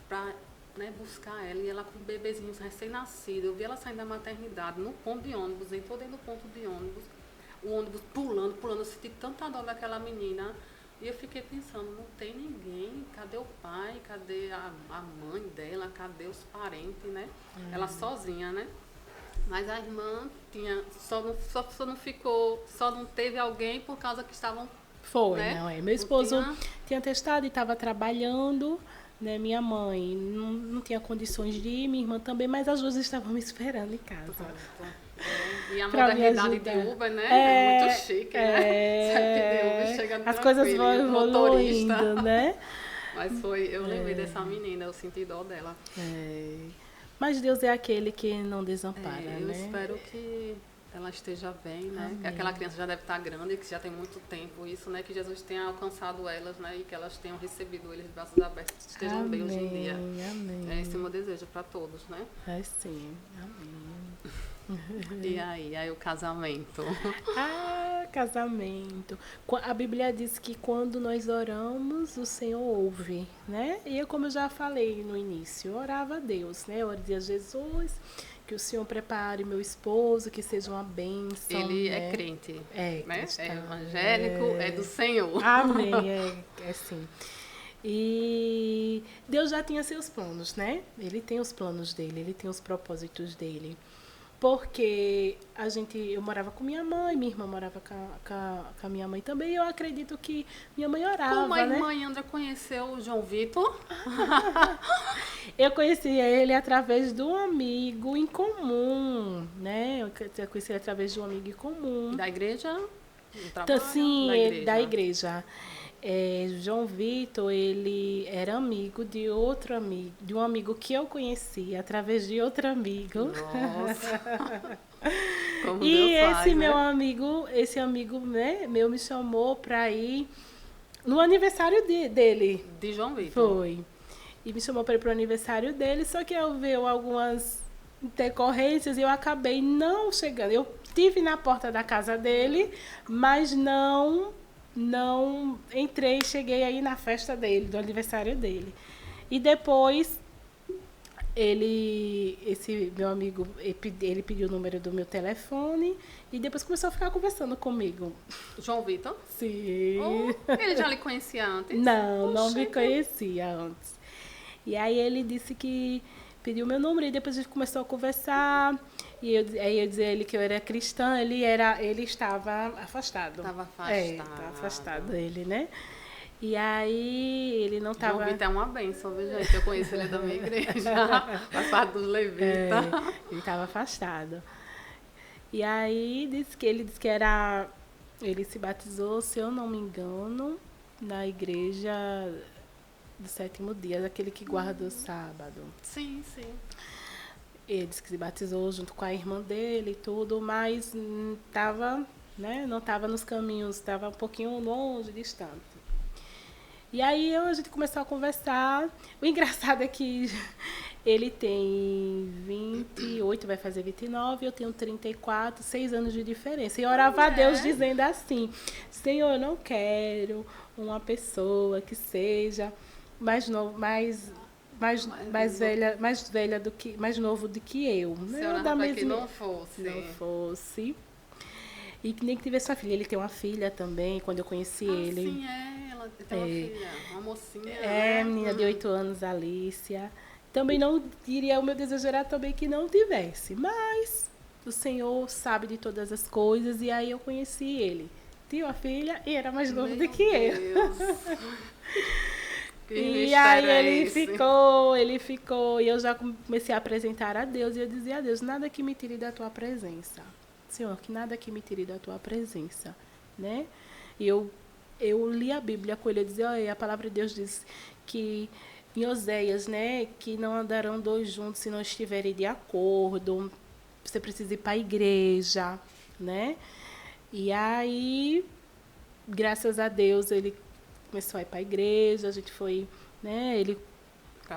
S1: para, né, buscar ela. E ela com bebezinhos recém-nascido. Eu vi ela saindo da maternidade no ponto de ônibus, entrou dentro do ponto de ônibus, o ônibus pulando. Eu senti tanta dor daquela menina. E eu fiquei pensando, não tem ninguém, cadê o pai, cadê a mãe dela, cadê os parentes, né? Ela sozinha, né? Mas a irmã só não teve alguém por causa que estavam...
S2: Foi,
S1: né?
S2: não é? Meu esposo tinha testado e estava trabalhando, né? Minha mãe não tinha condições de ir, minha irmã também, mas as duas estavam me esperando em casa.
S1: E a modernidade de Uber, né? É muito chique, né? Você pedir Uber chegando
S2: as coisas vão evoluindo, né?
S1: Mas eu lembrei dessa menina, eu senti dó dela.
S2: Mas Deus é aquele que não desampara,
S1: eu
S2: né?
S1: espero que ela esteja bem, né? Amém. Aquela criança já deve estar grande, que já tem muito tempo isso, né? Que Jesus tenha alcançado elas, né? E que elas tenham recebido eles de braços abertos, que estejam bem hoje em dia.
S2: Amém.
S1: Esse é o meu desejo para todos, né?
S2: É sim, amém.
S1: E aí o casamento.
S2: Casamento. A Bíblia diz que quando nós oramos, o Senhor ouve, né? E como eu já falei no início, eu orava a Deus, né? Eu dizia a Jesus que o Senhor prepare meu esposo, que seja uma bênção.
S1: Ele
S2: né?
S1: é crente,
S2: né?
S1: É evangélico, é do Senhor.
S2: Amém, é sim. E Deus já tinha seus planos, né? Ele tem os planos dele, ele tem os propósitos dele. Porque eu morava com minha mãe, minha irmã morava com a minha mãe também, e eu acredito que minha mãe orava,
S1: Como a irmã Andra conheceu o João Vitor?
S2: Eu conheci ele através de um amigo em comum, né? Eu conheci ele através de um amigo em comum.
S1: Da igreja?
S2: Então, sim, da igreja. João Vitor, ele era amigo de outro amigo, de um amigo que eu conheci através de outro amigo.
S1: Nossa! Como
S2: e
S1: Deus faz,
S2: esse amigo, né, meu me chamou para ir no aniversário dele.
S1: De João Vitor.
S2: Foi. E me chamou para ir pro aniversário dele, só que eu vi algumas intercorrências e eu acabei não chegando. Eu estive na porta da casa dele, mas não entrei, cheguei aí na festa dele, do aniversário dele. E depois, esse meu amigo, ele pediu o número do meu telefone e depois começou a ficar conversando comigo.
S1: João Vitor?
S2: Sim.
S1: Ele já lhe conhecia antes?
S2: Não me conhecia antes. E aí ele disse que pediu meu número e depois a gente começou a conversar. E aí eu dizia a ele que eu era cristã, ele estava afastado.
S1: Estava afastado.
S2: Estava afastado ele, né? E aí ele não estava...
S1: João Vitor é uma bênção, viu, gente? Eu conheço ele da minha igreja, faz parte dos levitas.
S2: Ele estava afastado. E aí ele disse que ele se batizou, se eu não me engano, na igreja do 7º dia, daquele que guarda o sábado.
S1: Sim.
S2: Ele disse que se batizou junto com a irmã dele e tudo, mas não estava nos caminhos, estava um pouquinho longe, distante. E aí a gente começou a conversar. O engraçado é que ele tem 28, vai fazer 29, eu tenho 34, 6 anos de diferença. E eu orava a Deus dizendo assim: Senhor, eu não quero uma pessoa que seja mais velha do que, mais novo do que eu.
S1: Que não fosse.
S2: E que nem que tivesse uma filha. Ele tem uma filha também, quando eu conheci ele.
S1: Sim, ela tem uma filha, uma mocinha.
S2: Menina de 8 anos, Alicia. Também não diria, o meu desejo era também que não tivesse. Mas o Senhor sabe de todas as coisas e aí eu conheci ele. Tinha uma filha e era mais novo do que eu. E aí ele ficou, e eu já comecei a apresentar a Deus, e eu dizia a Deus, nada que me tire da tua presença. Senhor, que nada que me tire da tua presença, né? E eu li a Bíblia com ele, eu dizia, olha, a palavra de Deus diz que em Oséias, né, que não andarão dois juntos se não estiverem de acordo, você precisa ir para a igreja, né? E aí, graças a Deus, ele começou a ir para a igreja, a gente foi, né, ele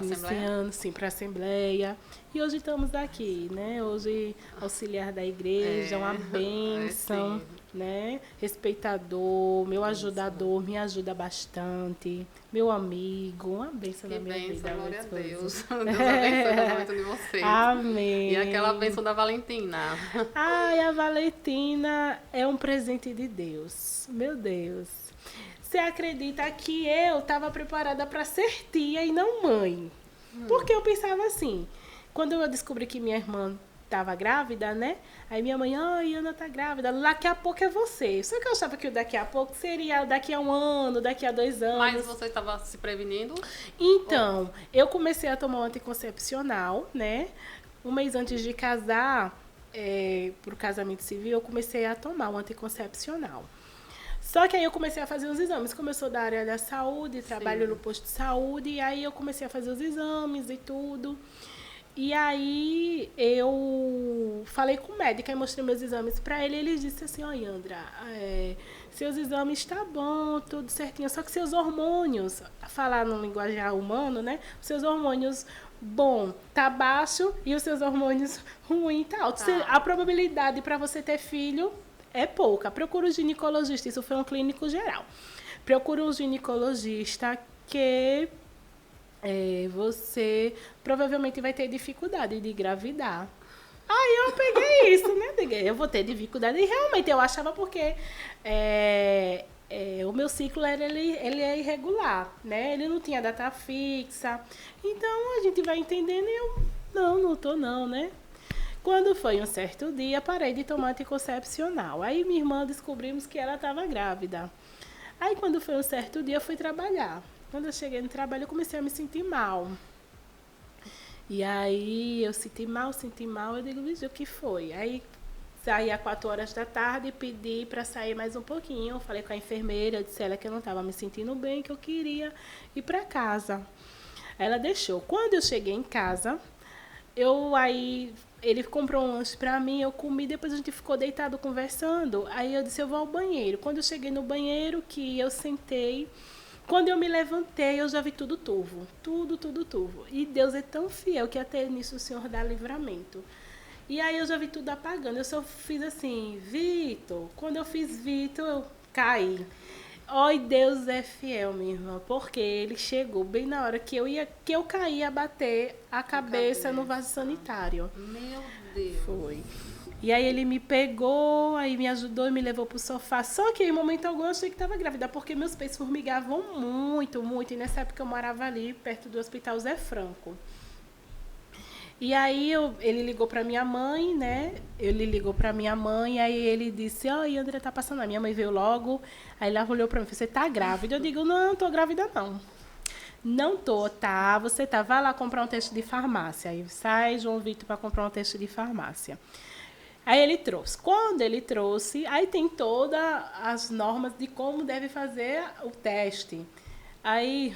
S2: iniciando, sim, para a Assembleia. E hoje estamos aqui, né? Hoje, auxiliar da igreja, uma bênção, né? Respeitador, meu ajudador, me ajuda bastante. Meu amigo, uma bênção na minha vida.
S1: Glória a Deus. Deus abençoe muito de vocês.
S2: Amém.
S1: E aquela bênção da Valentina.
S2: Ai, a Valentina é um presente de Deus. Meu Deus. você acredita que eu estava preparada para ser tia e não mãe? Porque eu pensava assim, quando eu descobri que minha irmã estava grávida, né? Aí minha mãe, ai, Ana tá grávida, daqui a pouco é você. Só que eu achava que o daqui a pouco seria daqui a 1 ano, daqui a 2 anos.
S1: Mas você estava se prevenindo?
S2: Então, eu comecei a tomar um anticoncepcional, né? 1 mês antes de casar, pro casamento civil, eu comecei a tomar um anticoncepcional. Só que aí eu comecei a fazer os exames. Como eu sou da área da saúde, trabalho no posto de saúde, e aí eu comecei a fazer os exames e tudo. E aí eu falei com o médico e mostrei meus exames para ele. E ele disse assim, olha, Andra, seus exames tá bom, tudo certinho. Só que seus hormônios, falar no linguajar humano, né? Seus hormônios bom tá baixo e os seus hormônios ruim tá alto. A probabilidade para você ter filho é pouca. Procura um ginecologista, isso foi um clínico geral. Procura um ginecologista que você provavelmente vai ter dificuldade de engravidar. Aí eu peguei isso, né? Eu vou ter dificuldade. E realmente eu achava porque o meu ciclo ele é irregular, né? Ele não tinha data fixa. Então a gente vai entendendo e eu, não tô não, né? Quando foi um certo dia, parei de tomar anticoncepcional. Aí minha irmã descobrimos que ela estava grávida. Aí quando foi um certo dia, eu fui trabalhar. Quando eu cheguei no trabalho, eu comecei a me sentir mal. E aí eu senti mal, eu digo, vixe, o que foi? Aí saí às 4 horas da tarde, pedi para sair mais um pouquinho. Eu falei com a enfermeira, disse ela que eu não estava me sentindo bem, que eu queria ir para casa. Ela deixou. Quando eu cheguei em casa, ele comprou um lanche para mim, eu comi, depois a gente ficou deitado conversando. Aí eu disse, eu vou ao banheiro. Quando eu cheguei no banheiro, que eu sentei, quando eu me levantei, eu já vi tudo turvo. Tudo turvo. E Deus é tão fiel que até nisso o Senhor dá livramento. E aí eu já vi tudo apagando. Eu só fiz assim, Vitor. Quando eu fiz Vitor, eu caí. Oi, Deus é fiel, minha irmã. Porque ele chegou bem na hora que eu caí a bater a cabeça no vaso sanitário.
S1: Meu Deus.
S2: Foi. E aí ele me pegou, aí me ajudou e me levou pro sofá. Só que em momento algum eu achei que estava grávida, porque meus peitos formigavam muito. E nessa época eu morava ali, perto do Hospital Zé Franco. E aí ele ligou pra minha mãe, né? Aí ele disse, oi, André, tá passando. A minha mãe veio logo, aí ela olhou pra mim e falou, você tá grávida? Eu digo, não tô grávida não. Não tô, tá? Você tá, vai lá comprar um teste de farmácia. Aí sai João Vitor para comprar um teste de farmácia. Aí ele trouxe. Quando ele trouxe, aí tem todas as normas de como deve fazer o teste. Aí,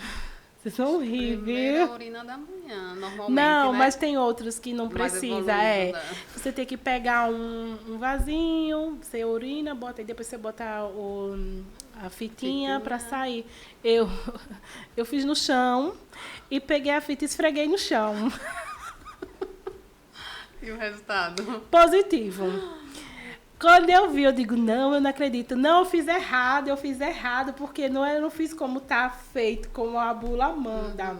S2: vocês vão rir,
S1: Primeira
S2: viu?
S1: urina da manhã, normalmente,
S2: Não,
S1: né?
S2: mas tem outros que não precisa.
S1: Né?
S2: Você tem que pegar um vasinho, você urina, bota, e depois você bota a fitinha para sair. Eu fiz no chão e peguei a fita e esfreguei no chão.
S1: E o resultado?
S2: Positivo. Quando eu vi, eu digo, não, eu não acredito. Não, eu fiz errado, porque eu não fiz como tá feito, como a bula manda.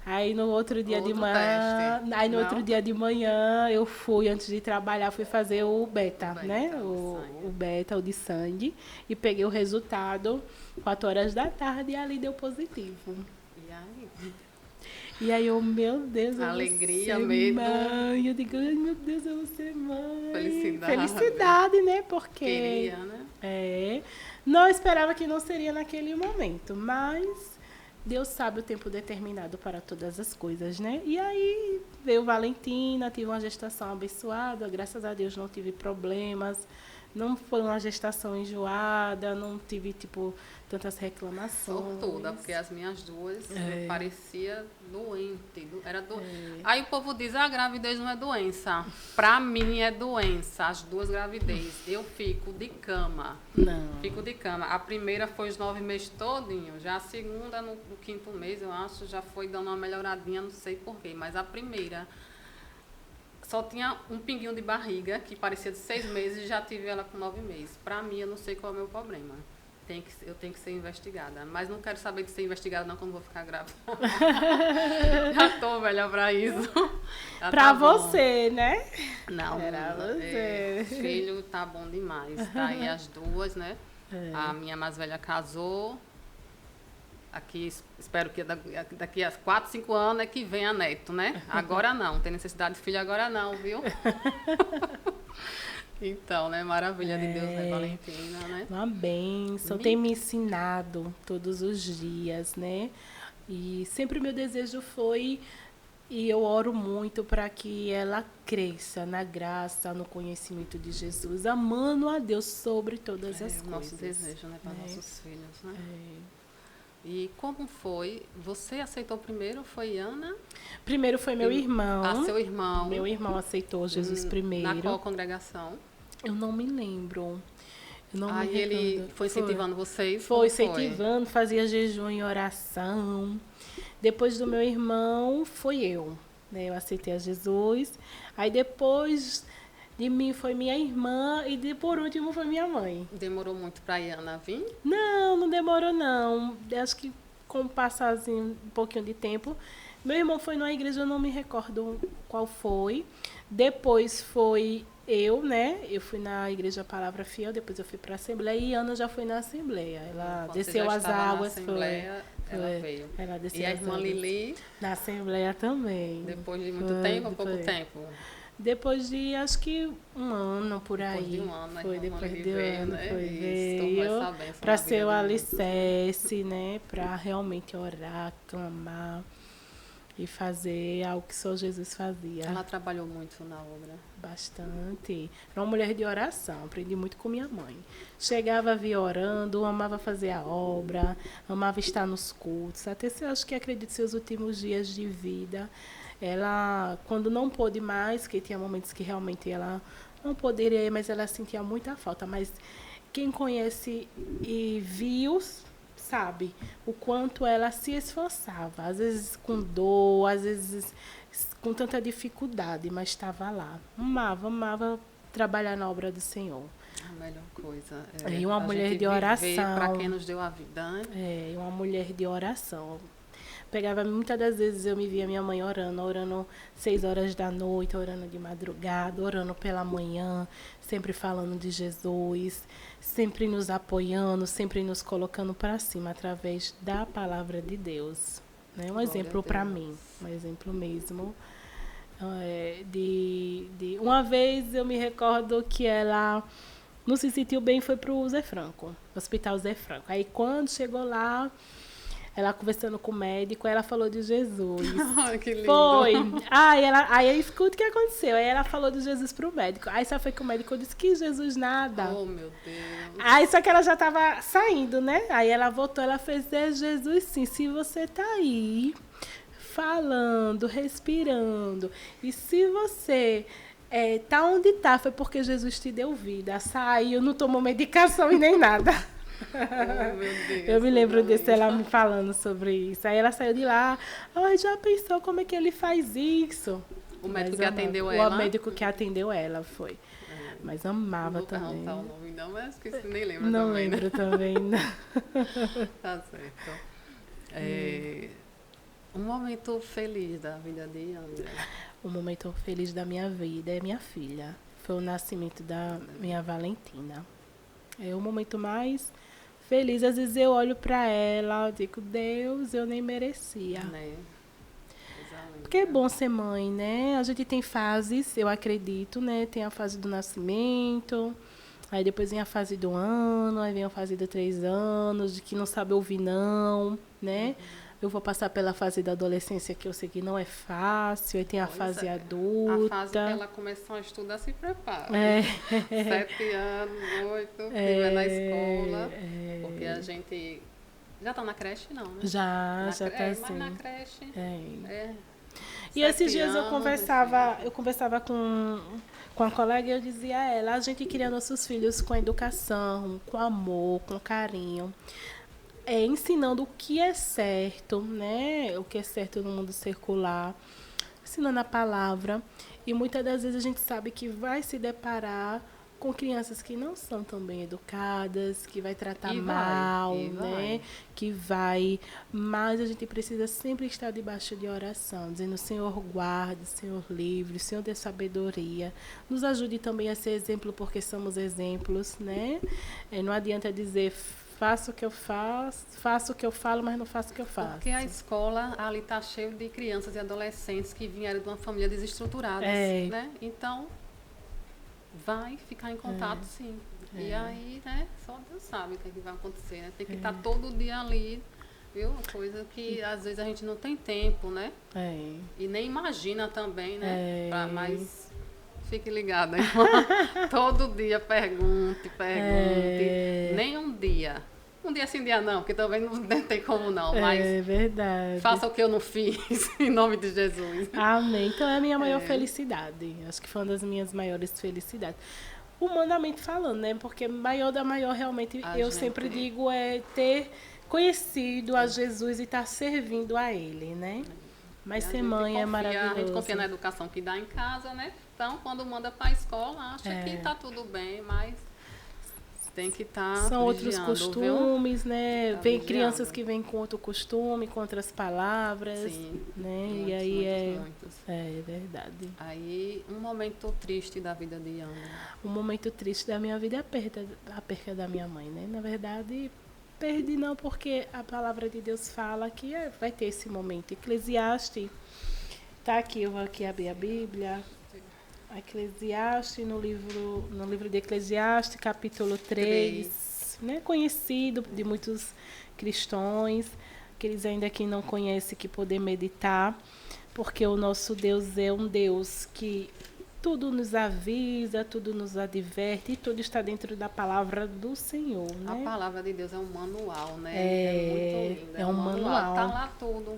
S2: Aí no outro dia de manhã, outro dia de manhã, eu fui, antes de trabalhar, fui fazer o beta, né? O beta, o de sangue, e peguei o resultado 4 horas da tarde e ali deu positivo.
S1: E aí?
S2: E aí eu, meu Deus, eu
S1: alegria,
S2: vou ser
S1: medo.
S2: mãe. Eu digo, ai, meu Deus, eu vou ser mãe.
S1: Felicidade,
S2: né? Porque
S1: queria, né?
S2: Não esperava que não seria naquele momento, mas Deus sabe o tempo determinado para todas as coisas, né? E aí veio Valentina, tive uma gestação abençoada, graças a Deus não tive problemas. Não foi uma gestação enjoada, não tive, tantas reclamações.
S1: Sortuda, porque as minhas duas parecia doente. Aí o povo diz, a gravidez não é doença. Pra mim é doença, as 2 gravidez. Eu fico de cama.
S2: Não.
S1: Fico de cama. A primeira foi os 9 meses todinho. Já a segunda, no 5º mês, eu acho, já foi dando uma melhoradinha, não sei porquê. Mas a primeira só tinha um pinguinho de barriga, que parecia de 6 meses, e já tive ela com 9 meses. Pra mim, eu não sei qual é o meu problema. Eu tenho que ser investigada. Mas não quero saber de ser investigada, não, quando vou ficar grávida. Já tô velha pra isso. Já
S2: pra
S1: tá
S2: você, né?
S1: Não,
S2: era você.
S1: Filho tá bom demais. Tá aí as 2, né? A minha mais velha casou. Aqui, espero que daqui a 4, 5 anos é que venha neto, né? Agora não tem necessidade de filho agora não, viu? Então, né? Maravilha de Deus, né, Valentina, né?
S2: Uma bênção. Tem me ensinado todos os dias, né? E sempre o meu desejo foi, e eu oro muito para que ela cresça na graça, no conhecimento de Jesus, amando a Deus sobre todas as coisas.
S1: Nosso desejo, né, para nossos filhos, né? E como foi? Você aceitou primeiro? Foi Ana?
S2: Primeiro foi meu irmão.
S1: Ah, seu irmão.
S2: Meu irmão aceitou Jesus primeiro.
S1: Na qual congregação?
S2: Eu não me lembro.
S1: E ele foi incentivando vocês?
S2: Foi incentivando, fazia jejum e oração. Depois do meu irmão, foi eu. Né? Eu aceitei a Jesus. Aí depois de mim foi minha irmã e por último foi minha mãe.
S1: Demorou muito para a Ana vir?
S2: Não demorou não. Acho que com o passar assim, um pouquinho de tempo. Meu irmão foi numa igreja, eu não me recordo qual foi. Depois foi eu, né? Eu fui na igreja Palavra Fiel, depois eu fui para a Assembleia e Ana já foi na Assembleia. Ela desceu as águas.
S1: Ela veio.
S2: Ela desceu
S1: e a irmã Lili?
S2: Na Assembleia também.
S1: Depois de muito tempo ou pouco tempo?
S2: Depois de, acho que um ano por aí.
S1: Depois de um ano,
S2: foi depois de
S1: veio,
S2: ano,
S1: né?
S2: veio para ser o alicerce, né? Para realmente orar, clamar e fazer algo que só Jesus fazia.
S1: Ela trabalhou muito na obra?
S2: Bastante. Era uma mulher de oração, aprendi muito com minha mãe. Chegava, via orando, amava fazer a obra, amava estar nos cultos. Até se eu acho que acredito seus últimos dias de vida. Ela, quando não pôde mais, que tinha momentos que realmente ela não poderia ir, mas ela sentia muita falta. Mas quem conhece e viu, sabe o quanto ela se esforçava. Às vezes com dor, às vezes com tanta dificuldade, mas estava lá. Amava trabalhar na obra do Senhor.
S1: A melhor coisa.
S2: E uma mulher de oração.
S1: Para quem nos deu a vida, né?
S2: Uma mulher de oração. Pegava, muitas das vezes eu me via minha mãe orando 6 horas da noite, orando de madrugada, orando pela manhã, sempre falando de Jesus, sempre nos apoiando, sempre nos colocando para cima através da palavra de Deus. Né? Um exemplo para mim, um exemplo mesmo. Uma vez eu me recordo que ela não se sentiu bem, foi para o Zé Franco, Hospital Zé Franco. Aí quando chegou lá, ela conversando com o médico, ela falou de Jesus.
S1: Que lindo.
S2: Foi. Aí escuta o que aconteceu. Aí ela falou de Jesus pro médico. Aí só foi que o médico disse que Jesus nada.
S1: Oh, meu Deus.
S2: Aí só que ela já estava saindo, né? Aí ela voltou, ela fez, Jesus sim, se você tá aí falando, respirando, e se você tá onde tá, foi porque Jesus te deu vida. Saiu, não tomou medicação e nem nada.
S1: Oh, meu Deus,
S2: eu me lembro disso, ela me falando sobre isso. Aí ela saiu de lá, já pensou como é que ele faz isso?
S1: O médico que atendeu ela?
S2: O médico que atendeu ela, foi. Mas amava também.
S1: Não o nome não, mas que você nem lembra
S2: não
S1: também,
S2: lembro
S1: né?
S2: também, não.
S1: Tá certo. Um momento feliz da vida de André.
S2: Um momento feliz da minha vida é minha filha. Foi o nascimento da minha Valentina. É o momento mais feliz. Às vezes eu olho para ela, eu digo, Deus, eu nem merecia.
S1: Né?
S2: Porque é bom ser mãe, né? A gente tem fases, eu acredito, né? Tem a fase do nascimento, aí depois vem a fase do ano, aí vem a fase de 3 anos, de que não sabe ouvir não, né? Eu vou passar pela fase da adolescência, que eu sei que não é fácil, aí tem a fase adulta.
S1: A fase que ela começou a estudar, se prepara. 7 anos, 8, vai na escola, porque a gente... Já está na creche, não, né?
S2: Já está assim.
S1: Mas na creche...
S2: E esses dias eu conversava com a colega e eu dizia a ela, a gente cria nossos filhos com educação, com amor, com carinho. Ensinando o que é certo, né? O que é certo no mundo circular, ensinando a palavra. E muitas das vezes a gente sabe que vai se deparar com crianças que não são tão bem educadas, que vai tratar
S1: E
S2: mal,
S1: vai, e
S2: né?
S1: vai.
S2: Que vai. Mas a gente precisa sempre estar debaixo de oração, dizendo: Senhor, guarde, Senhor, livre, Senhor, dê sabedoria. Nos ajude também a ser exemplo, porque somos exemplos, né? Não adianta dizer: faço o que eu faço, faço o que eu falo, mas não faço o que eu faço.
S1: Porque a escola ali está cheia de crianças e adolescentes que vieram de uma família desestruturada,
S2: É.
S1: né? Então, vai ficar em contato, sim. E aí, né, só Deus sabe o que, é que vai acontecer, né? Tem que estar todo dia ali, viu? Coisa que às vezes a gente não tem tempo, né? E nem imagina também, né? Mas fique ligada, irmã. Todo dia pergunte. Nem um dia. Um dia sim, dia não, porque também não tem como não. Mas
S2: verdade.
S1: faça o que eu não fiz, em nome de Jesus.
S2: Amém. Então é a minha maior felicidade. Acho que foi uma das minhas maiores felicidades. Humanamente falando, né? Porque maior da maior, realmente, eu sempre digo, é ter conhecido a Jesus e estar servindo a Ele, né? Mas ser mãe é maravilhoso.
S1: A gente confia na educação que dá em casa, né? Então, quando manda para a escola, acha que está tudo bem, mas tem que estar
S2: São outros costumes,
S1: viu?
S2: né? Vem crianças que vêm com outro costume, com outras palavras.
S1: Sim,
S2: né?
S1: Muitos,
S2: e aí
S1: muitos.
S2: É verdade.
S1: Aí, um momento triste da vida de Ana.
S2: Um momento triste da minha vida é a perda da minha mãe, né? Na verdade, perdi não, porque a palavra de Deus fala que vai ter esse momento. Eclesiastes, tá aqui, eu vou aqui abrir a Bíblia. Eclesiastes, no livro de Eclesiastes, capítulo 3, né? Conhecido de muitos cristãos, aqueles ainda que não conhecem, que poder meditar, porque o nosso Deus é um Deus que tudo nos avisa, tudo nos adverte, e tudo está dentro da palavra do Senhor, né?
S1: A palavra de Deus é um manual, né? É muito lindo.
S2: É um manual.
S1: Tá lá tudo.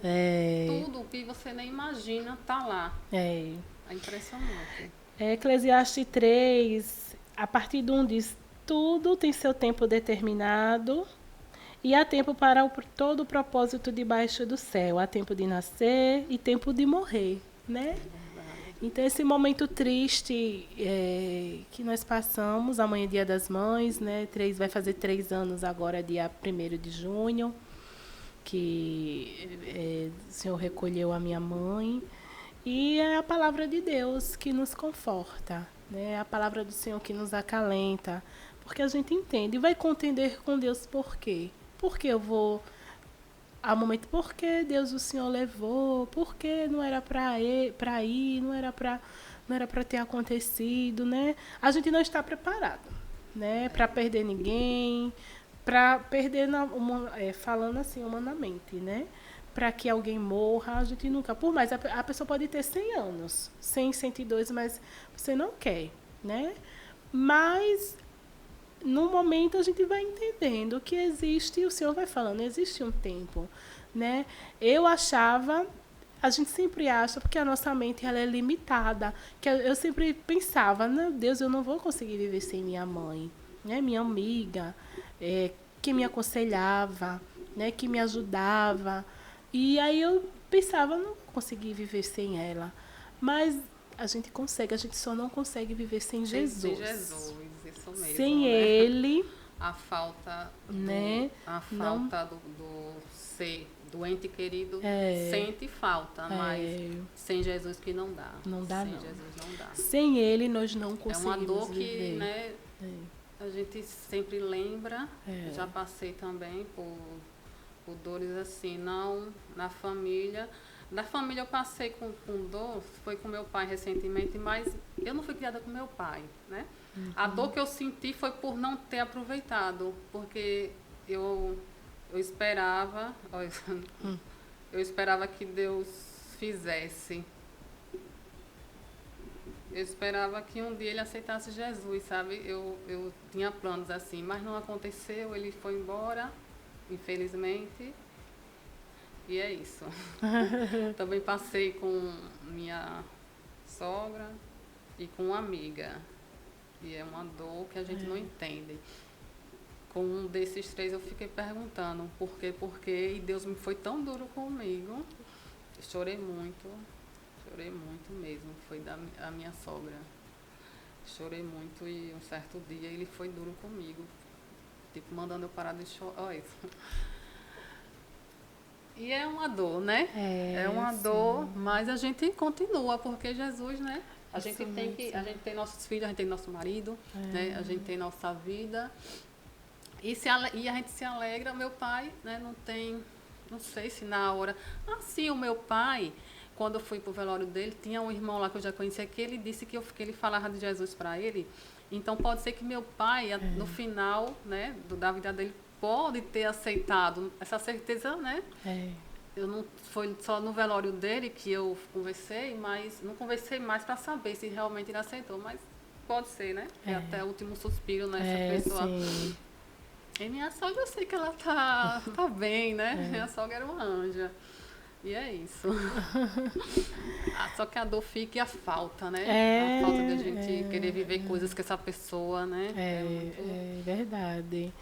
S1: Tudo que você nem imagina tá lá. É impressionante.
S2: Eclesiastes 3, a partir de 1 diz: tudo tem seu tempo determinado e há tempo para todo o propósito debaixo do céu. Há tempo de nascer e tempo de morrer, né? Então, esse momento triste que nós passamos, amanhã é Dia das Mães, né? Vai fazer 3 anos agora, dia 1º de junho, que o Senhor recolheu a minha mãe. E é a palavra de Deus que nos conforta, né? É a palavra do Senhor que nos acalenta, porque a gente entende e vai contender com Deus por quê? Porque eu vou ao momento, porque Deus o Senhor levou, porque não era para ir, não era para ter acontecido, né? A gente não está preparado, né? Para perder ninguém, para perder falando assim humanamente, né? Para que alguém morra, a gente nunca... Por mais, a pessoa pode ter 100 anos, 100, 102, mas você não quer, né? Mas, no momento, a gente vai entendendo que existe, o Senhor vai falando, existe um tempo, né? Eu achava... A gente sempre acha, porque a nossa mente ela é limitada, que eu sempre pensava, meu Deus, eu não vou conseguir viver sem minha mãe, né? Minha amiga, que me aconselhava, né? Que me ajudava. E aí eu pensava, não consegui viver sem ela. Mas a gente consegue, a gente só não consegue viver sem Jesus.
S1: Sem Jesus, isso mesmo.
S2: Sem
S1: né?
S2: Ele...
S1: A falta,
S2: né?
S1: do ente querido sente falta, mas sem Jesus que não dá.
S2: Não dá,
S1: sem
S2: não.
S1: Jesus não dá.
S2: Sem Ele nós não conseguimos viver.
S1: É uma dor que, né, a gente sempre lembra. Já passei também por dores assim, não na família. Na família eu passei com dor, foi com meu pai recentemente, mas eu não fui criada com meu pai, né? A dor que eu senti foi por não ter aproveitado, porque eu esperava, eu esperava que Deus fizesse. Eu esperava que um dia ele aceitasse Jesus, sabe? Eu tinha planos assim, mas não aconteceu, ele foi embora, infelizmente. E é isso. Também passei com minha sogra e com uma amiga. E é uma dor que a gente não entende. Com um desses 3 eu fiquei perguntando por quê, e Deus me foi tão duro comigo. Chorei muito mesmo. Foi a minha sogra. Chorei muito e um certo dia ele foi duro comigo. Tipo, mandando eu parar de chorar. Olha isso. E é uma dor, né? É uma dor, mas a gente continua, porque Jesus, né? A gente tem nossos filhos, a gente tem nosso marido, né? A gente tem nossa vida. E a gente se alegra. Meu pai, né? Não sei se na hora... Sim, o meu pai, quando eu fui pro velório dele, tinha um irmão lá que eu já conhecia, que ele disse que ele falava de Jesus para ele. Então, pode ser que meu pai, no final, né, da vida dele, pode ter aceitado essa certeza, né? Eu não foi só no velório dele que eu conversei, mas não conversei mais para saber se realmente ele aceitou, mas pode ser, né? Até o último suspiro nessa pessoa.
S2: Sim.
S1: E minha sogra, eu sei que ela tá bem, né? Minha sogra era uma anja. E é isso. Só que a dor fica e a falta, né? A falta de a gente querer viver coisas com essa pessoa, né?
S2: É verdade.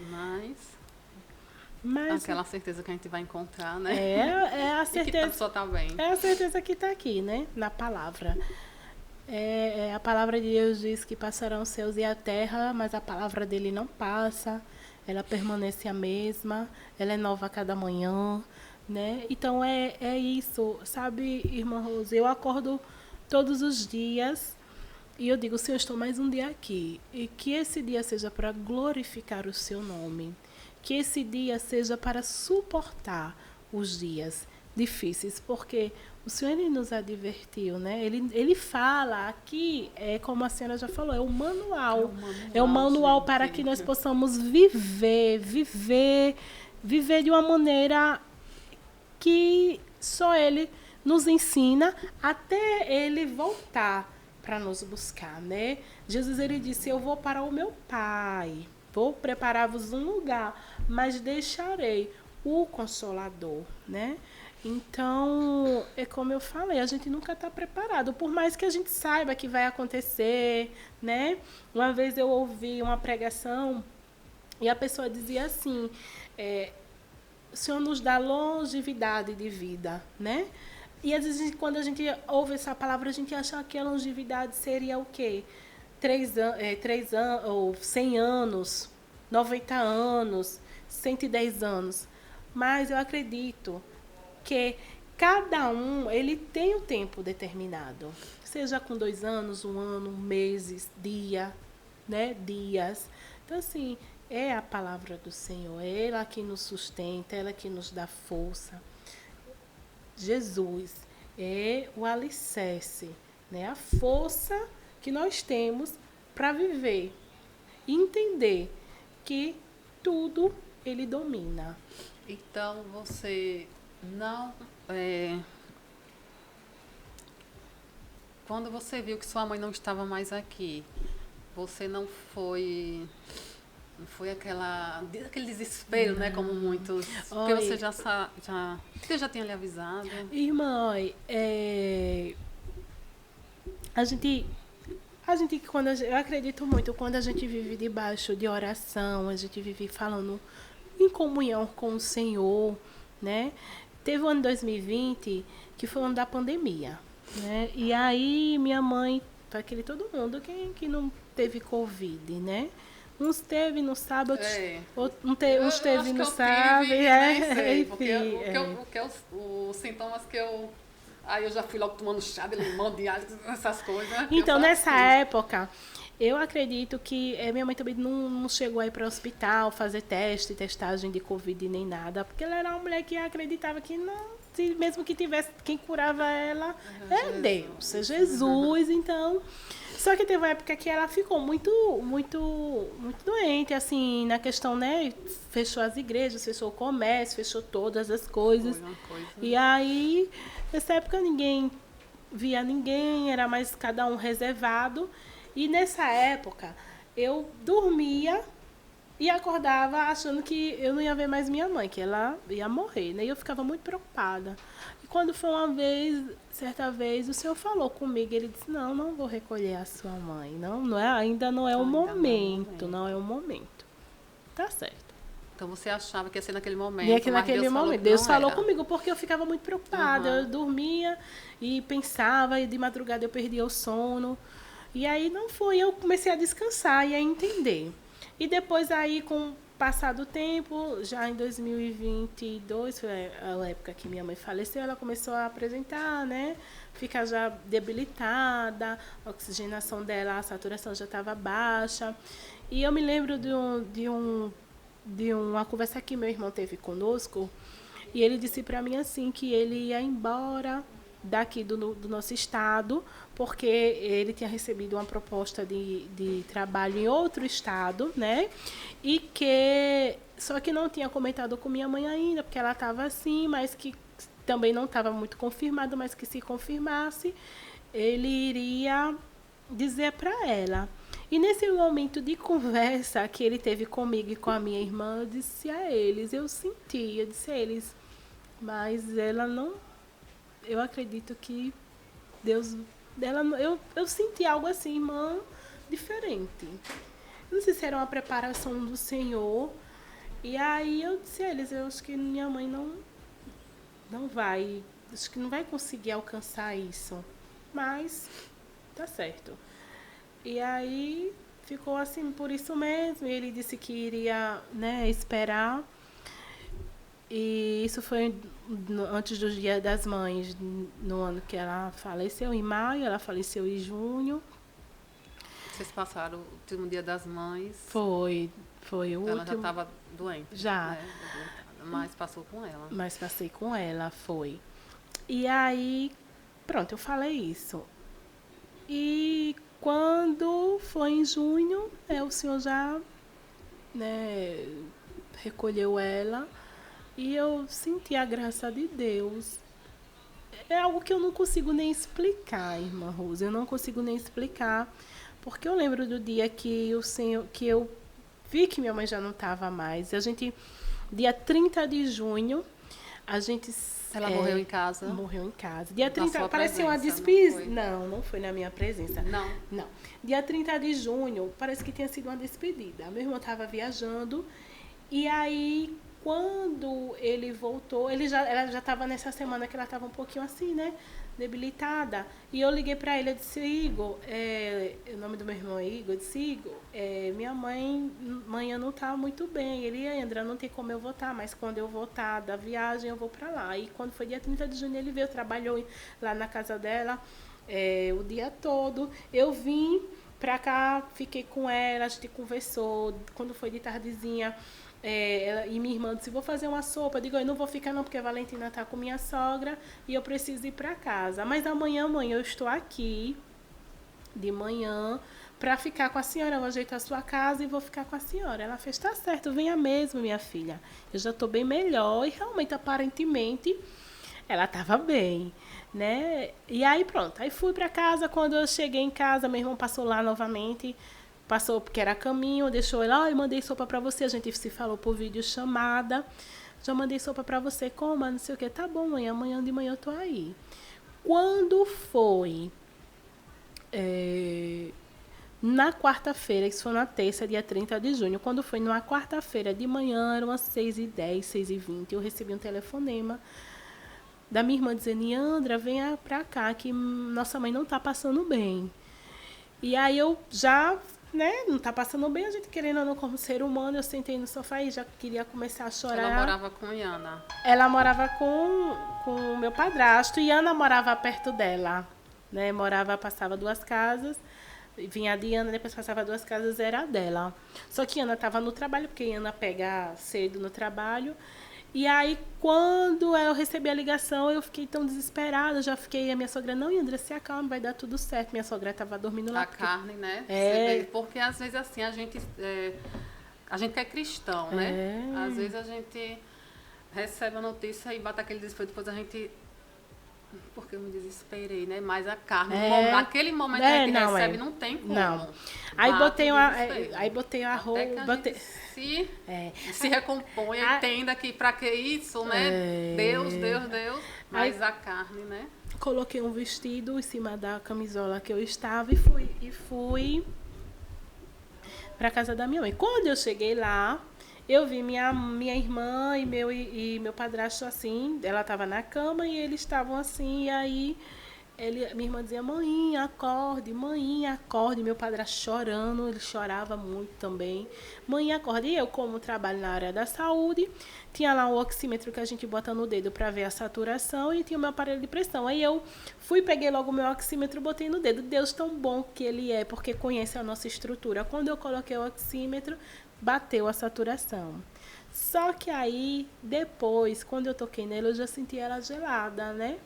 S1: Mas aquela certeza que a gente vai encontrar, né?
S2: É a certeza.
S1: E que a pessoa tá bem.
S2: É a certeza que está aqui, né? Na palavra. A palavra de Deus diz que passarão os céus e a terra, mas a palavra dele não passa. Ela permanece a mesma. Ela é nova a cada manhã, né? Então é isso, sabe, irmã Rose? Eu acordo todos os dias e eu digo, Senhor, estou mais um dia aqui. E que esse dia seja para glorificar o seu nome. Que esse dia seja para suportar os dias difíceis, porque o Senhor ele nos advertiu, né? Ele fala aqui, como a senhora já falou, é o manual. É o manual para que nós possamos viver de uma maneira que só Ele nos ensina até Ele voltar para nos buscar, né? Jesus ele disse, eu vou para o meu Pai. Vou preparar-vos um lugar, mas deixarei o Consolador, né? Então, é como eu falei, a gente nunca está preparado, por mais que a gente saiba que vai acontecer, né? Uma vez eu ouvi uma pregação e a pessoa dizia assim, o Senhor nos dá longevidade de vida, né? E às vezes, quando a gente ouve essa palavra, a gente acha que a longevidade seria o quê? 3 anos, ou 100 anos, 90 anos, 110 anos. Mas eu acredito que cada um ele tem um tempo determinado. Seja com 2 anos, 1 ano, meses, dias. Então, assim, é a palavra do Senhor. É ela que nos sustenta, ela que nos dá força. Jesus é o alicerce, né? A força que nós temos para viver e entender que tudo ele domina.
S1: Então, você não... Quando você viu que sua mãe não estava mais aqui, você não foi aquele desespero, não, né? Como muitos... Porque você eu já tinha lhe avisado.
S2: Irmã, eu acredito muito, quando a gente vive debaixo de oração, a gente vive falando em comunhão com o Senhor, né? Teve o ano 2020, que foi o ano da pandemia, né? E aí, minha mãe, para aquele todo mundo, que não teve Covid, né? Uns teve, não sabe, uns teve, não sabe.
S1: Os sintomas que eu... Aí eu já fui logo tomando chá de limão, de alho, essas coisas.
S2: Então, nessa época, eu acredito que minha mãe também não chegou aí para o hospital fazer testagem de Covid nem nada, porque ela era uma mulher que acreditava que não, mesmo que tivesse, quem curava ela Deus, é Jesus, então... Só que teve uma época que ela ficou muito doente, assim, na questão, né? Fechou as igrejas, fechou o comércio, fechou todas as coisas. E aí, nessa época, ninguém via ninguém, era mais cada um reservado. E nessa época, eu dormia e acordava achando que eu não ia ver mais minha mãe, que ela ia morrer, né? E eu ficava muito preocupada. E quando foi certa vez, o Senhor falou comigo, ele disse, não vou recolher a sua mãe, ainda não é o momento, não é o momento. Tá certo.
S1: Então você achava que ia ser naquele momento,
S2: mas naquele momento. Deus falou comigo, porque eu ficava muito preocupada, eu dormia e pensava, e de madrugada eu perdia o sono. E aí não foi, eu comecei a descansar e a entender. E depois aí, com o passar do tempo, já em 2022, foi a época que minha mãe faleceu, ela começou a apresentar, né? Ficar já debilitada, a oxigenação dela, a saturação já estava baixa. E eu me lembro de uma conversa que meu irmão teve conosco, e ele disse para mim assim, que ele ia embora daqui do nosso estado, porque ele tinha recebido uma proposta de trabalho em outro estado, né? E que só que não tinha comentado com minha mãe ainda, porque ela estava assim, mas que também não estava muito confirmado, mas que se confirmasse, ele iria dizer para ela. E nesse momento de conversa que ele teve comigo e com a minha irmã, eu disse a eles, eu disse a eles, mas ela não, eu acredito que Deus dela, eu senti algo assim, irmã, diferente. Não sei se era uma preparação do Senhor. E aí eu disse a eles, eu acho que minha mãe não vai, acho que não vai conseguir alcançar isso. Mas tá certo. E aí ficou assim por isso mesmo. Ele disse que iria, né, esperar. E isso foi antes do Dia das Mães, no ano que ela faleceu, em maio, ela faleceu em junho.
S1: Vocês passaram o último Dia das Mães.
S2: Foi o último.
S1: Ela já estava doente.
S2: Já.
S1: Né? Mas passou com ela.
S2: Mas passei com ela, foi. E aí, pronto, eu falei isso. E quando foi em junho, o senhor já, né, recolheu ela. E eu senti a graça de Deus. É algo que eu não consigo nem explicar, irmã Rosa. Eu não consigo nem explicar. Porque eu lembro do dia que o Senhor, que eu vi que minha mãe já não estava mais. A gente, dia 30 de junho, a gente...
S1: Ela morreu em casa?
S2: Morreu em casa. Dia 30, parecia uma
S1: despedida.
S2: Não foi na minha presença. Não. Dia 30 de junho, parece que tinha sido uma despedida. Meu irmão estava viajando. E aí, quando ele voltou, ela já estava nessa semana que ela estava um pouquinho assim, né? Debilitada. E eu liguei para ele, eu disse, Igor, o nome do meu irmão é Igor, eu disse, Igor, minha mãe não está muito bem. Ele, André, não tem como eu voltar, mas quando eu voltar da viagem, eu vou para lá. E quando foi dia 30 de junho, ele veio, trabalhou lá na casa dela o dia todo. Eu vim para cá, fiquei com ela, a gente conversou. Quando foi de tardezinha, ela e minha irmã disse, vou fazer uma sopa. Eu digo, eu não vou ficar não, porque a Valentina está com minha sogra e eu preciso ir para casa. Mas amanhã eu estou aqui, de manhã, para ficar com a senhora. Eu vou ajeitar a sua casa e vou ficar com a senhora. Ela fez, tá certo, venha mesmo, minha filha. Eu já estou bem melhor e realmente, aparentemente, ela estava bem, né? E aí pronto, aí fui para casa. Quando eu cheguei em casa, meu irmão passou lá novamente. Passou porque era caminho, deixou ele, eu mandei sopa para você, a gente se falou por vídeo chamada, já mandei sopa para você, coma, não sei o que, tá bom, mãe, amanhã de manhã eu tô aí. Quando foi na quarta-feira, isso foi na terça, dia 30 de junho, quando foi numa quarta-feira de manhã, eram umas 6h10, 6h20, eu recebi um telefonema da minha irmã dizendo, Andra, venha pra cá, que nossa mãe não tá passando bem. E aí eu já... né? Não tá passando bem, a gente querendo ou não, como ser humano, eu sentei no sofá e já queria começar a chorar.
S1: Ela morava com Iana?
S2: Ela morava com o meu padrasto e Ana morava perto dela, né? Passava 2 casas, vinha de Ana, depois passava 2 casas, era dela. Só que Ana estava no trabalho, porque Ana pega cedo no trabalho. E aí, quando eu recebi a ligação, eu fiquei tão desesperada, já fiquei, a minha sogra, não, André, se acalma, vai dar tudo certo. Minha sogra estava dormindo lá.
S1: A carne, né? Porque às vezes assim, a gente que é cristão, né? Às vezes a gente recebe a notícia e bate aquele desespero, depois a gente... Porque eu me desesperei, né? Mas a carne, naquele momento que a gente recebe, não tem como. Não.
S2: Aí botei a roupa,
S1: se recompõe, entenda que pra que isso, né? Deus. Mas a carne, né?
S2: Coloquei um vestido em cima da camisola que eu estava e fui pra casa da minha mãe. Quando eu cheguei lá, eu vi minha irmã e meu padrasto assim, ela estava na cama e eles estavam assim, e aí minha irmã dizia, mãe, acorde, mãe, acorde. Meu padrasto chorando, ele chorava muito também. Mãe, acorde. E eu, como trabalho na área da saúde, tinha lá um oxímetro que a gente bota no dedo para ver a saturação e tinha o meu aparelho de pressão. Aí eu fui, peguei logo o meu oxímetro e botei no dedo. Deus tão bom que ele é, porque conhece a nossa estrutura. Quando eu coloquei o oxímetro, bateu a saturação. Só que aí, depois, quando eu toquei nele, eu já senti ela gelada, né?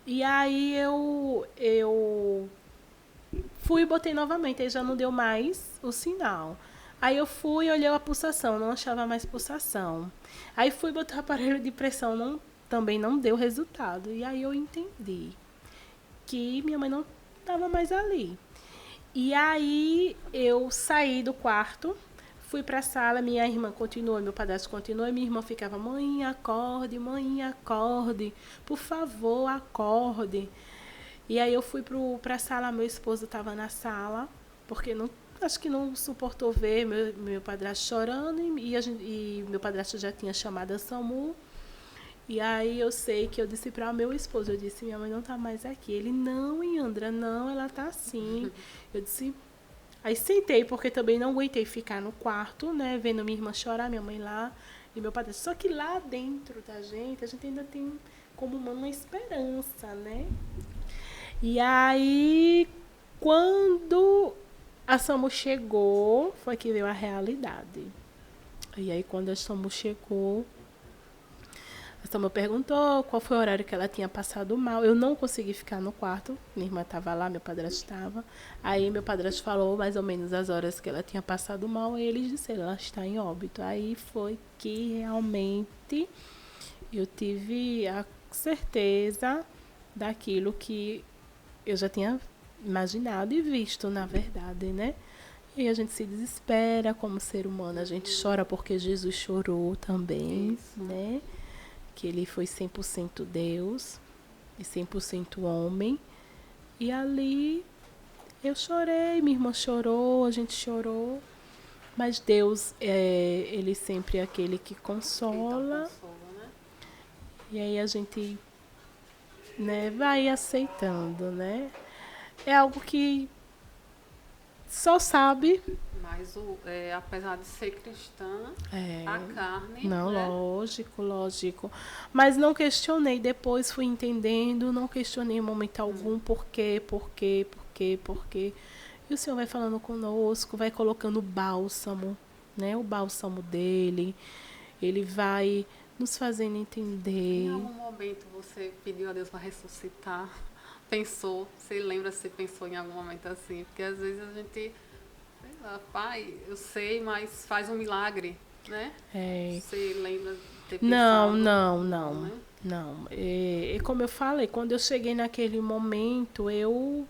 S2: E aí eu fui e botei novamente, aí já não deu mais o sinal. Aí eu fui e olhei a pulsação, não achava mais pulsação. Aí fui botar o aparelho de pressão, também não deu resultado. E aí eu entendi que minha mãe não estava mais ali. E aí eu saí do quarto, fui para a sala, minha irmã continuou, meu padrasto continuou, e minha irmã ficava, mãe, acorde, por favor, acorde. E aí eu fui para a sala, meu esposo estava na sala, porque não, acho que não suportou ver meu padrasto chorando, e meu padrasto já tinha chamado a SAMU. E aí eu sei que eu disse para o meu esposo, eu disse, minha mãe não está mais aqui. Ele, não, Yandra, não, ela está sim. Eu disse, aí sentei, porque também não aguentei ficar no quarto, né, vendo minha irmã chorar, minha mãe lá e meu padrasto. Só que lá dentro da gente, a gente ainda tem como uma esperança, né? E aí, quando a SAMU chegou, foi que veio a realidade. E aí, quando a SAMU chegou, a SAMU perguntou qual foi o horário que ela tinha passado mal. Eu não consegui ficar no quarto. Minha irmã estava lá, meu padrasto estava. Aí, meu padrasto falou mais ou menos as horas que ela tinha passado mal. E eles disseram, ela está em óbito. Aí foi que realmente eu tive a certeza daquilo que eu já tinha imaginado e visto, na verdade, né? E a gente se desespera como ser humano, a gente chora porque Jesus chorou também,
S1: Isso.
S2: né? Que ele foi 100% Deus e 100% homem. E ali eu chorei, minha irmã chorou, a gente chorou. Mas Deus, ele sempre é aquele que consola.
S1: Então, consola, né?
S2: E aí a gente, né, vai aceitando, né? É algo que só sabe.
S1: Mas apesar de ser cristã,
S2: É,
S1: a carne,
S2: não,
S1: né?
S2: lógico, lógico. Mas não questionei, depois fui entendendo, não questionei em momento algum por quê, por quê, por quê, por quê. E o Senhor vai falando conosco, vai colocando o bálsamo, né? O bálsamo dele. Ele vai nos fazendo
S1: Em
S2: entender.
S1: algum momento você pediu a Deus para ressuscitar? Pensou? Você lembra se pensou em algum momento assim? Porque às vezes a gente, sei lá, pai, eu sei, mas faz um milagre, né?
S2: É,
S1: Você lembra de ter
S2: não,
S1: pensado?
S2: não,
S1: Não,
S2: não,
S1: né?
S2: não. E como eu falei, quando eu cheguei naquele momento, eu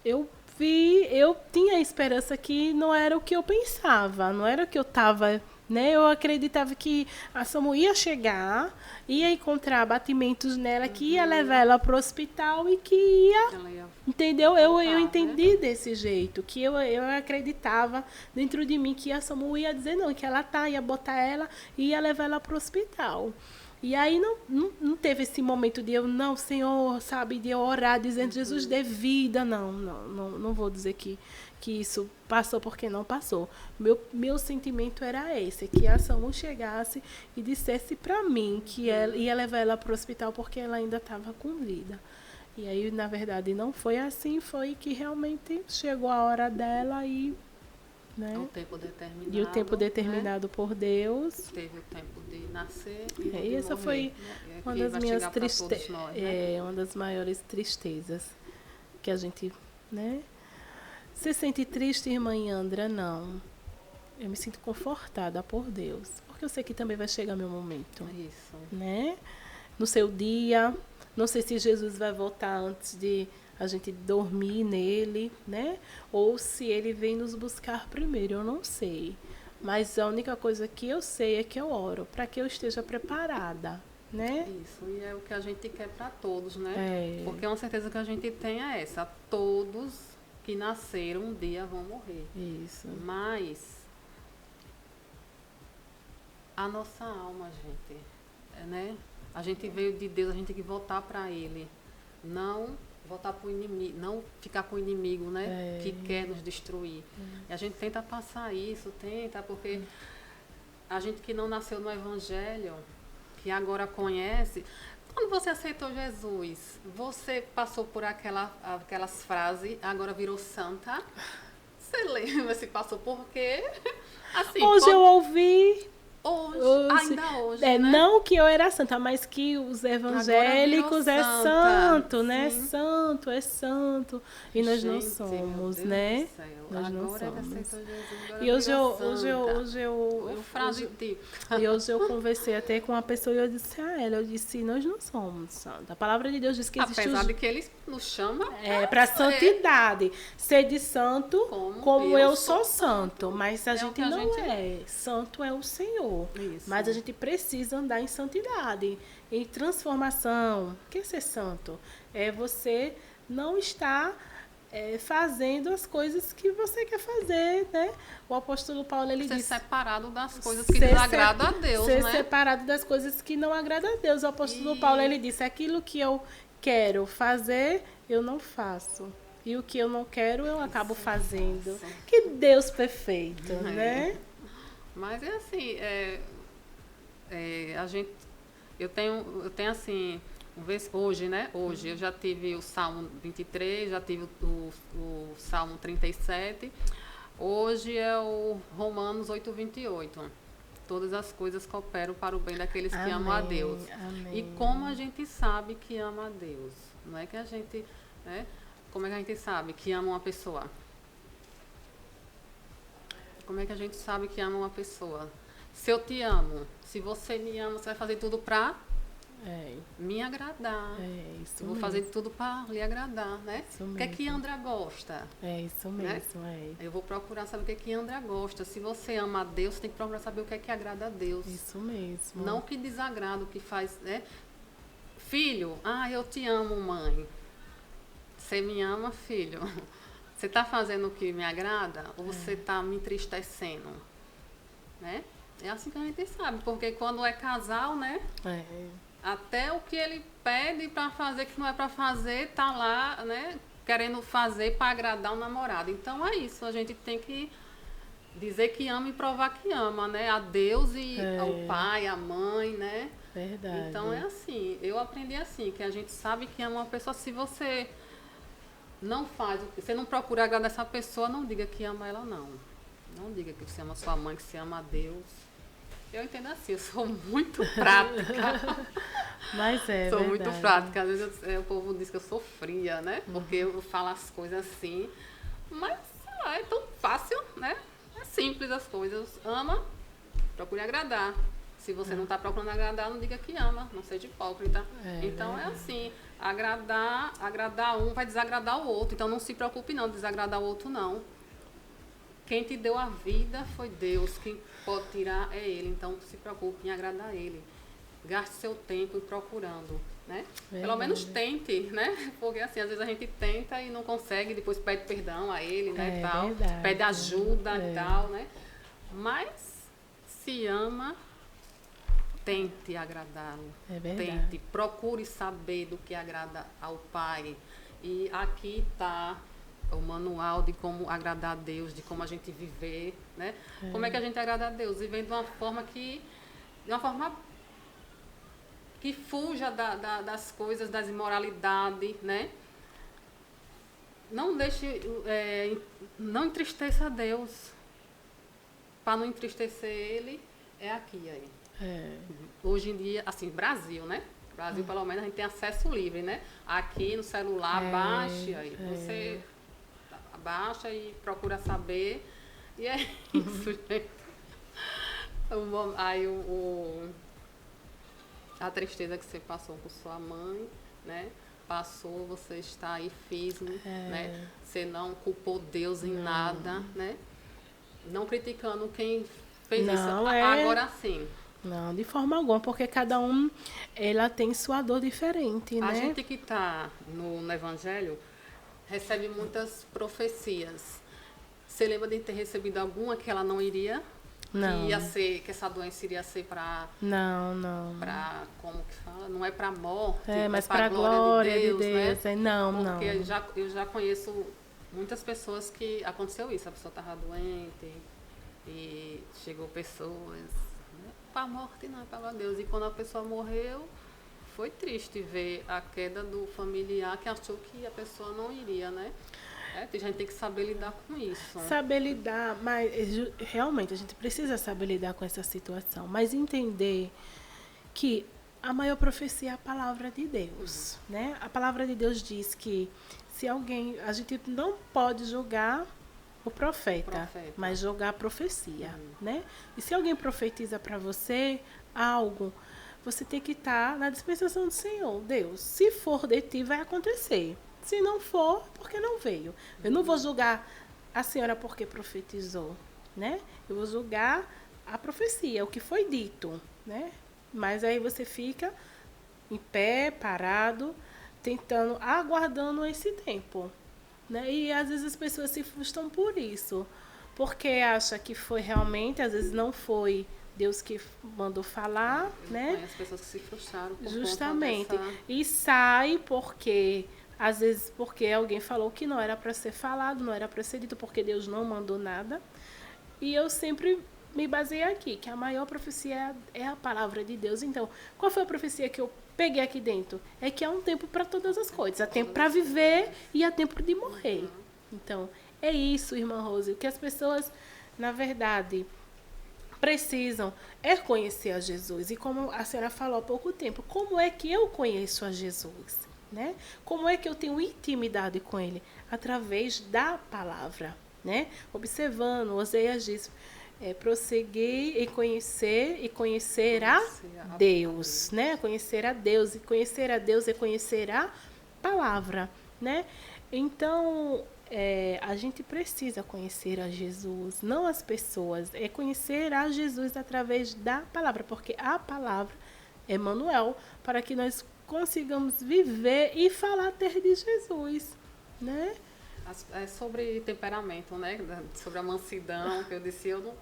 S2: eu tinha a esperança que não era o que eu pensava, não era o que eu estava, né? Eu acreditava que a SAMU ia chegar, ia encontrar batimentos nela, que ia levar ela para o hospital e que ia,
S1: Ela ia
S2: entendeu? Eu
S1: voltar, né?
S2: entendi desse jeito, que eu acreditava dentro de mim que a SAMU ia dizer não, que ela ia botar ela e ia levar ela para o hospital. E aí não teve esse momento de eu, não, Senhor, sabe, de eu orar dizendo, Jesus, dê vida. Não vou dizer que isso passou porque não passou. Meu sentimento era esse, que a SAMU chegasse e dissesse para mim que ela ia levar ela para o hospital porque ela ainda estava com vida. E aí, na verdade, não foi assim, foi que realmente chegou a hora dela e, né?
S1: O tempo determinado.
S2: E o tempo
S1: né?
S2: determinado por Deus.
S1: Teve o tempo de nascer e o
S2: E
S1: de
S2: essa
S1: morrer.
S2: foi
S1: Né?
S2: uma
S1: Que
S2: das
S1: vai
S2: minhas
S1: chegar para todos nós, né?
S2: uma das maiores tristezas que a gente, né? Você sente triste, irmã Yandra? Não. Eu me sinto confortada por Deus, porque eu sei que também vai chegar meu momento,
S1: Isso.
S2: né? No seu dia, não sei se Jesus vai voltar antes de a gente dormir nele, né? Ou se ele vem nos buscar primeiro, eu não sei. Mas a única coisa que eu sei é que eu oro para que eu esteja preparada, né?
S1: Isso, e é o que a gente quer para todos, né?
S2: É.
S1: Porque uma certeza que a gente tem é essa: todos que nasceram um dia vão morrer.
S2: Isso.
S1: Mas a nossa alma, gente, né? A gente veio de Deus, a gente tem que voltar para Ele. Não voltar para o inimigo, não ficar com o inimigo, né? Que quer nos destruir. E a gente tenta passar isso, porque a gente que não nasceu no Evangelho, que agora conhece, quando você aceitou Jesus, você passou por aquelas frases, agora virou santa. Você lembra se passou por quê? Assim,
S2: hoje eu ouvi...
S1: Ainda hoje,
S2: né?
S1: Não
S2: que eu era santa, mas que os evangélicos é santo, né? Santo, é santo. E nós não somos, né? Nós não somos. E hoje eu conversei até com uma pessoa e eu disse a ela, nós não somos santos. A palavra de Deus diz que existe...
S1: Apesar de que ele nos chama
S2: para santidade. Ser de santo como eu sou santo. Mas a gente não é. Santo é o Senhor.
S1: Isso.
S2: Mas a gente precisa andar em santidade, em transformação. O que é ser santo? É você não estar fazendo as coisas que você quer fazer, né? O apóstolo Paulo, ele diz...
S1: Ser separado das coisas que desagradam a Deus, né?
S2: Ser separado das coisas que não agradam a Deus. O apóstolo Paulo, ele disse, aquilo que eu quero fazer, eu não faço. E o que eu não quero, eu acabo fazendo. Que Deus perfeito, né?
S1: Mas é assim, eu tenho assim, hoje, né? Hoje eu já tive o Salmo 23, já tive o Salmo 37, hoje é o Romanos 8:28. Todas as coisas cooperam para o bem daqueles que amam a Deus.
S2: Amém.
S1: E como a gente sabe que ama a Deus? Não é que a gente, né? Como é que a gente sabe que ama uma pessoa? Como é que a gente sabe que ama uma pessoa? Se eu te amo, se você me ama, você vai fazer tudo para me agradar.
S2: Isso
S1: eu vou fazer tudo para lhe agradar, né? O que é que Andra gosta?
S2: É isso mesmo,
S1: né? Eu vou procurar saber o que é que Andra gosta. Se você ama a Deus, você tem que procurar saber o que é que agrada a Deus.
S2: Isso mesmo.
S1: Não o que desagrada, o que faz, né? Filho, eu te amo, mãe. Você me ama, filho. Você está fazendo o que me agrada ou você está me entristecendo? Né? É assim que a gente sabe, porque quando é casal, né? Até o que ele pede para fazer, que não é para fazer, tá lá, né? Querendo fazer para agradar o namorado. Então é isso, a gente tem que dizer que ama e provar que ama, né? A Deus e ao pai, a mãe, né?
S2: Verdade.
S1: Então é assim, eu aprendi assim, que a gente sabe que ama uma pessoa, se você não faz, você não procura agradar essa pessoa, não diga que ama ela, não. Não diga que você ama sua mãe, que você ama a Deus. Eu entendo assim, eu sou muito prática.
S2: Mas
S1: sou
S2: verdade.
S1: Muito prática. Às vezes o povo diz que eu sou fria, né? Porque eu falo as coisas assim. Mas, sei lá, é tão fácil, né? É simples as coisas. Ama, procure agradar. Se você não está procurando agradar, não diga que ama, não seja hipócrita. Então é assim, agradar um vai desagradar o outro. Então não se preocupe não, desagradar o outro não. Quem te deu a vida foi Deus, quem pode tirar é Ele. Então não se preocupe em agradar Ele. Gaste seu tempo procurando, né? Pelo menos tente, né? Porque assim, às vezes a gente tenta e não consegue, depois pede perdão a Ele, né? Tal, pede ajuda e tal, né? Mas se ama, tente agradá-lo. Tente, procure saber do que agrada ao Pai. E aqui está o manual de como agradar a Deus, de como a gente viver, né? Como é que a gente agrada a Deus? Vivendo de uma forma que fuja das coisas, das imoralidades, né? Não deixe, não entristeça a Deus. Para não entristecer Ele, é aqui aí. Hoje em dia, assim, Brasil, né? Brasil, pelo menos, a gente tem acesso livre, né? Aqui no celular, baixe aí. Você baixa e procura saber. E é isso, gente. Aí a tristeza que você passou com sua mãe, né? Passou, você está aí firme, né? Você não culpou Deus em nada, né? Não criticando quem fez isso. Agora sim.
S2: Não, de forma alguma, porque cada um, ela tem sua dor diferente, né?
S1: A gente que está no Evangelho recebe muitas profecias. Você lembra de ter recebido alguma que ela não iria?
S2: Não.
S1: Que essa doença iria ser para...
S2: Não.
S1: Para, como que fala? não é para a morte,
S2: mas
S1: para a glória de Deus,
S2: né?
S1: Porque eu já conheço muitas pessoas que aconteceu isso, a pessoa estava doente e chegou pessoas, né? Para a morte não, é para a glória de Deus. E quando a pessoa morreu, foi triste ver a queda do familiar que achou que a pessoa não iria, né? A gente tem que saber lidar com isso.
S2: Saber lidar, mas realmente a gente precisa saber lidar com essa situação, mas entender que a maior profecia é a palavra de Deus, né? A palavra de Deus diz que se alguém, a gente não pode julgar o profeta, mas julgar a profecia, né? E se alguém profetiza para você algo, você tem que estar na dispensação do Senhor. Deus, se for de ti, vai acontecer. Se não for, porque não veio. Eu não vou julgar a senhora porque profetizou, né? Eu vou julgar a profecia, o que foi dito, né? Mas aí você fica em pé, parado, tentando, aguardando esse tempo, né? E às vezes as pessoas se frustram por isso, porque acha que foi realmente, às vezes não foi Deus que mandou falar, né?
S1: As pessoas que se frustraram por
S2: justamente.
S1: Conta dessa...
S2: E sai porque às vezes porque alguém falou que não era para ser falado, não era para ser dito, porque Deus não mandou nada. E eu sempre me baseei aqui, que a maior profecia é a palavra de Deus. Então, qual foi a profecia que eu peguei aqui dentro? É que há um tempo para todas as coisas. Há tempo para viver e há tempo de morrer. Então, é isso, irmã Rose. O que as pessoas, na verdade, precisam é conhecer a Jesus. E como a senhora falou há pouco tempo, como é que eu conheço a Jesus? Né? Como é que eu tenho intimidade com ele? Através da palavra, né? Observando, Oséias diz, prosseguir e conhecer a Deus, né? Conhecer a Deus, e conhecer a Deus é conhecer a palavra, né? Então, a gente precisa conhecer a Jesus, não as pessoas, é conhecer a Jesus através da palavra, porque a palavra é manual para que nós consigamos viver e falar até de Jesus, né?
S1: É sobre temperamento, né? Sobre a mansidão, que eu disse, eu não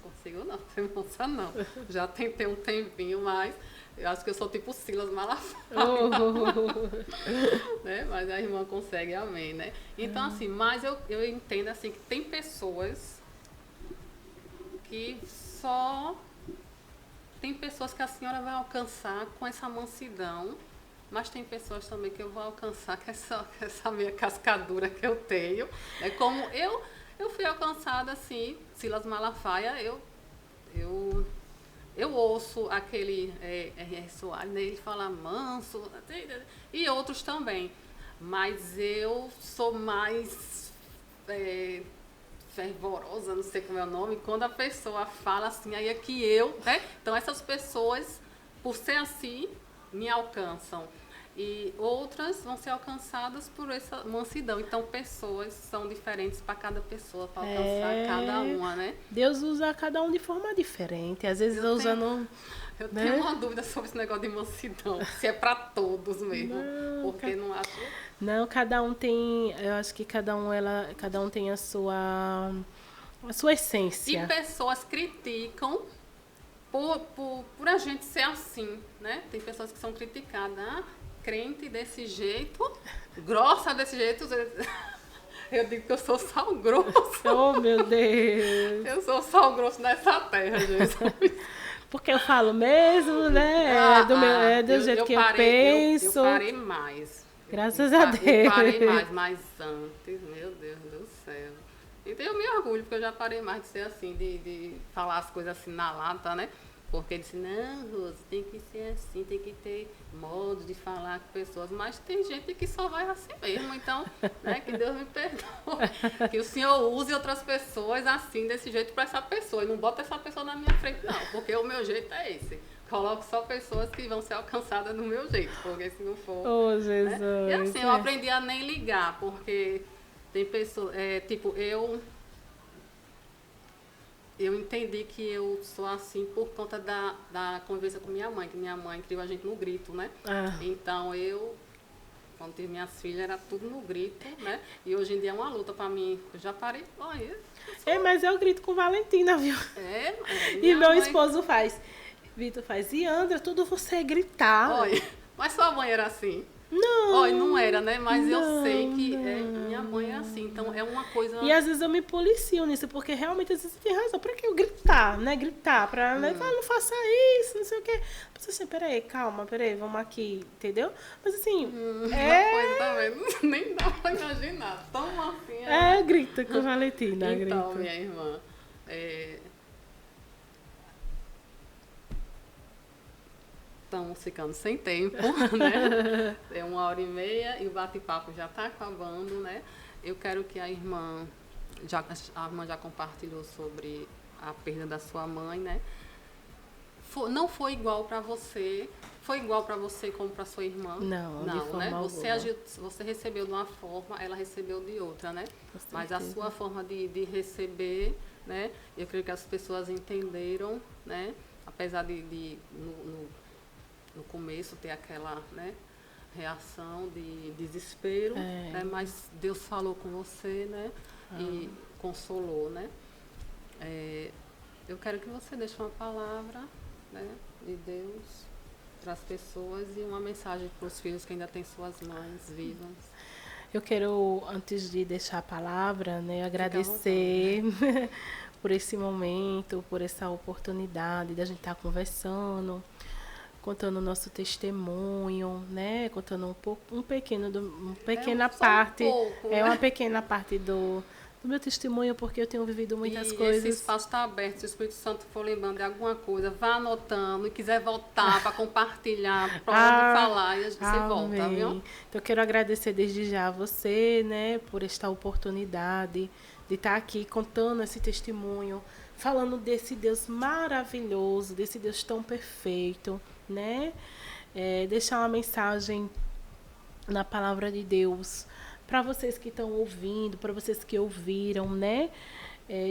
S1: consigo não ser mansa não. Já tentei um tempinho, mas eu acho que eu sou tipo Silas Malafaia. Né? Mas a irmã consegue, amém, né? Então, assim, mas eu entendo assim que tem pessoas que só... Tem pessoas que a senhora vai alcançar com essa mansidão, mas tem pessoas também que eu vou alcançar com essa minha cascadura que eu tenho. É como eu fui alcançada assim, Silas Malafaia, eu ouço aquele Soares, né, ele fala manso, e outros também. Mas eu sou mais... fervorosa, não sei como é o nome, quando a pessoa fala assim, aí é que eu, né? Então essas pessoas, por ser assim, me alcançam. E outras vão ser alcançadas por essa mansidão. Então pessoas são diferentes para cada pessoa, para alcançar cada uma, né?
S2: Deus usa cada um de forma diferente. Às vezes
S1: eu tenho uma dúvida sobre esse negócio de mansidão, se é para todos mesmo, porque não acho...
S2: Não, cada um tem, eu acho que cada um tem a sua essência.
S1: E pessoas criticam por a gente ser assim, né? Tem pessoas que são criticadas, crente desse jeito, grossa desse jeito. Eu digo que eu sou sal grosso.
S2: Oh, meu Deus!
S1: Eu sou sal grosso nessa terra, gente.
S2: Porque eu falo mesmo, né? Do jeito que eu penso.
S1: Eu parei mais.
S2: Graças a Deus.
S1: Eu parei mais, mas antes, meu Deus do céu. Então eu me orgulho, porque eu já parei mais de ser assim, de falar as coisas assim na lata, né? Porque ele disse, não, Rose, tem que ser assim, tem que ter modo de falar com pessoas. Mas tem gente que só vai assim mesmo, então, né, que Deus me perdoe. Que o Senhor use outras pessoas assim, desse jeito, para essa pessoa. E não bota essa pessoa na minha frente, não, porque o meu jeito é esse. Coloco só pessoas que vão ser alcançadas do meu jeito, porque se não for...
S2: Oh, Jesus!
S1: Né? E assim, eu aprendi a nem ligar, porque tem pessoas... tipo, eu entendi que eu sou assim por conta da convivência com minha mãe, que minha mãe criou a gente no grito, né? Então quando tive minhas filhas, era tudo no grito, né? E hoje em dia é uma luta para mim. Eu já parei, olha...
S2: Mas eu grito com Valentina, viu? E meu esposo faz... Vitor faz, e Andra, tudo você é gritar.
S1: Olha, mas sua mãe era assim?
S2: Não.
S1: Olha, não era, né? Mas
S2: não,
S1: eu sei que minha mãe é assim. Então, é uma coisa...
S2: E às vezes eu me policio nisso, porque realmente às vezes você tem razão. Pra que eu gritar, né? Gritar, pra não faça isso, não sei o quê. Mas assim, peraí, calma, vamos aqui, entendeu? Mas assim,
S1: Uma coisa, tá vendo? Nem dá pra imaginar. Tão assim.
S2: Grita com Valentina,
S1: então,
S2: grita.
S1: minha irmã, estamos ficando sem tempo, né? É 1h30 e o bate-papo já está acabando, né? Eu quero que a irmã já compartilhou sobre a perda da sua mãe, né? Não foi igual para você, foi igual para você como para sua irmã?
S2: Não, de forma
S1: né?
S2: alguma.
S1: Você recebeu de uma forma, ela recebeu de outra, né? Mas a sua forma de receber, né? Eu creio que as pessoas entenderam, né? Apesar de no começo ter aquela, né, reação de desespero, né, mas Deus falou com você, né, e consolou, né. Eu quero que você deixe uma palavra, né, de Deus para as pessoas e uma mensagem para os filhos que ainda têm suas mães vivas.
S2: Eu quero, antes de deixar a palavra, né, agradecer por esse momento, por essa oportunidade de a gente estar conversando, contando o nosso testemunho, né? Contando uma pequena parte do meu testemunho, porque eu tenho vivido muitas coisas.
S1: Esse espaço está aberto, se o Espírito Santo for lembrando de alguma coisa, vá anotando e quiser voltar para compartilhar, pode falar e você volta, viu?
S2: Então eu quero agradecer desde já a você, né, por esta oportunidade de estar aqui contando esse testemunho, falando desse Deus maravilhoso, desse Deus tão perfeito, né? Deixar uma mensagem na palavra de Deus para vocês que estão ouvindo, para vocês que ouviram, né?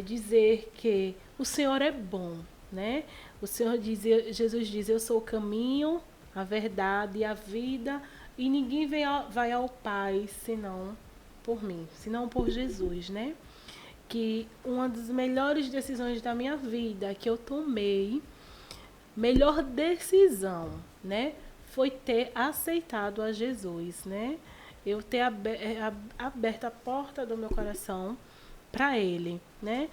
S2: Dizer que o Senhor é bom, né? O Senhor diz, Jesus diz, eu sou o caminho, a verdade e a vida, e ninguém vai ao Pai senão por mim, senão por Jesus, né? Que uma das melhores decisões da minha vida que eu tomei, melhor decisão, né, foi ter aceitado a Jesus, né? Eu ter aberto a porta do meu coração para Ele, né?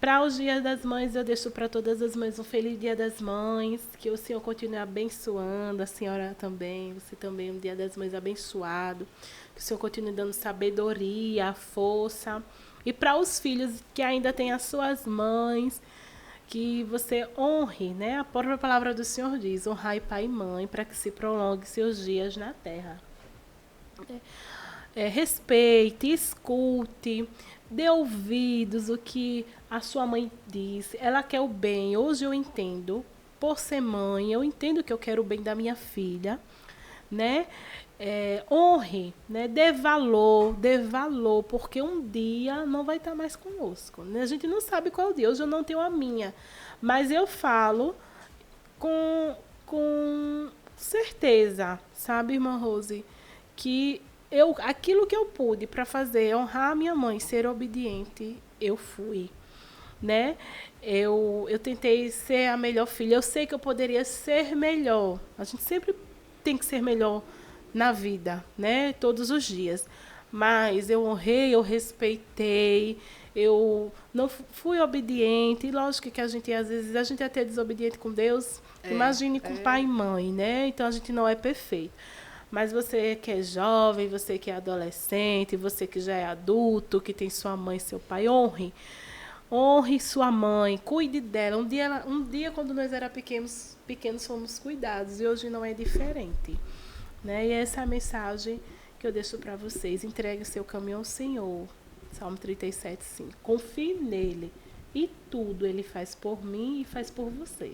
S2: Para os dias das mães, eu deixo para todas as mães um feliz dia das mães, que o Senhor continue abençoando, a senhora também, você também, um dia das mães abençoado, que o Senhor continue dando sabedoria, força. E para os filhos que ainda têm as suas mães, que você honre, né? A própria palavra do Senhor diz, honrai pai e mãe, para que se prolongue seus dias na terra. Respeite, escute, dê ouvidos o que a sua mãe diz. Ela quer o bem. Hoje eu entendo, por ser mãe, eu entendo que eu quero o bem da minha filha, né? Honre, né? Dê valor, porque um dia não vai estar mais conosco, né? A gente não sabe qual dia, hoje eu não tenho a minha, mas eu falo com certeza, sabe, irmã Rose, que aquilo que eu pude para fazer, honrar a minha mãe, ser obediente, eu fui, né? Eu tentei ser a melhor filha, eu sei que eu poderia ser melhor, a gente sempre tem que ser melhor na vida, né? Todos os dias. Mas eu honrei, eu respeitei, eu não fui obediente. E lógico que às vezes a gente é até desobediente com Deus. Imagine com pai e mãe, né? Então a gente não é perfeito. Mas você que é jovem, você que é adolescente, você que já é adulto, que tem sua mãe e seu pai, honre. Honre sua mãe, cuide dela. Um dia quando nós éramos pequenos fomos cuidados e hoje não é diferente. Né? E essa é a mensagem que eu deixo para vocês. Entregue o seu caminho ao Senhor. Salmo 37:5. Confie nele e tudo ele faz por mim e faz por você.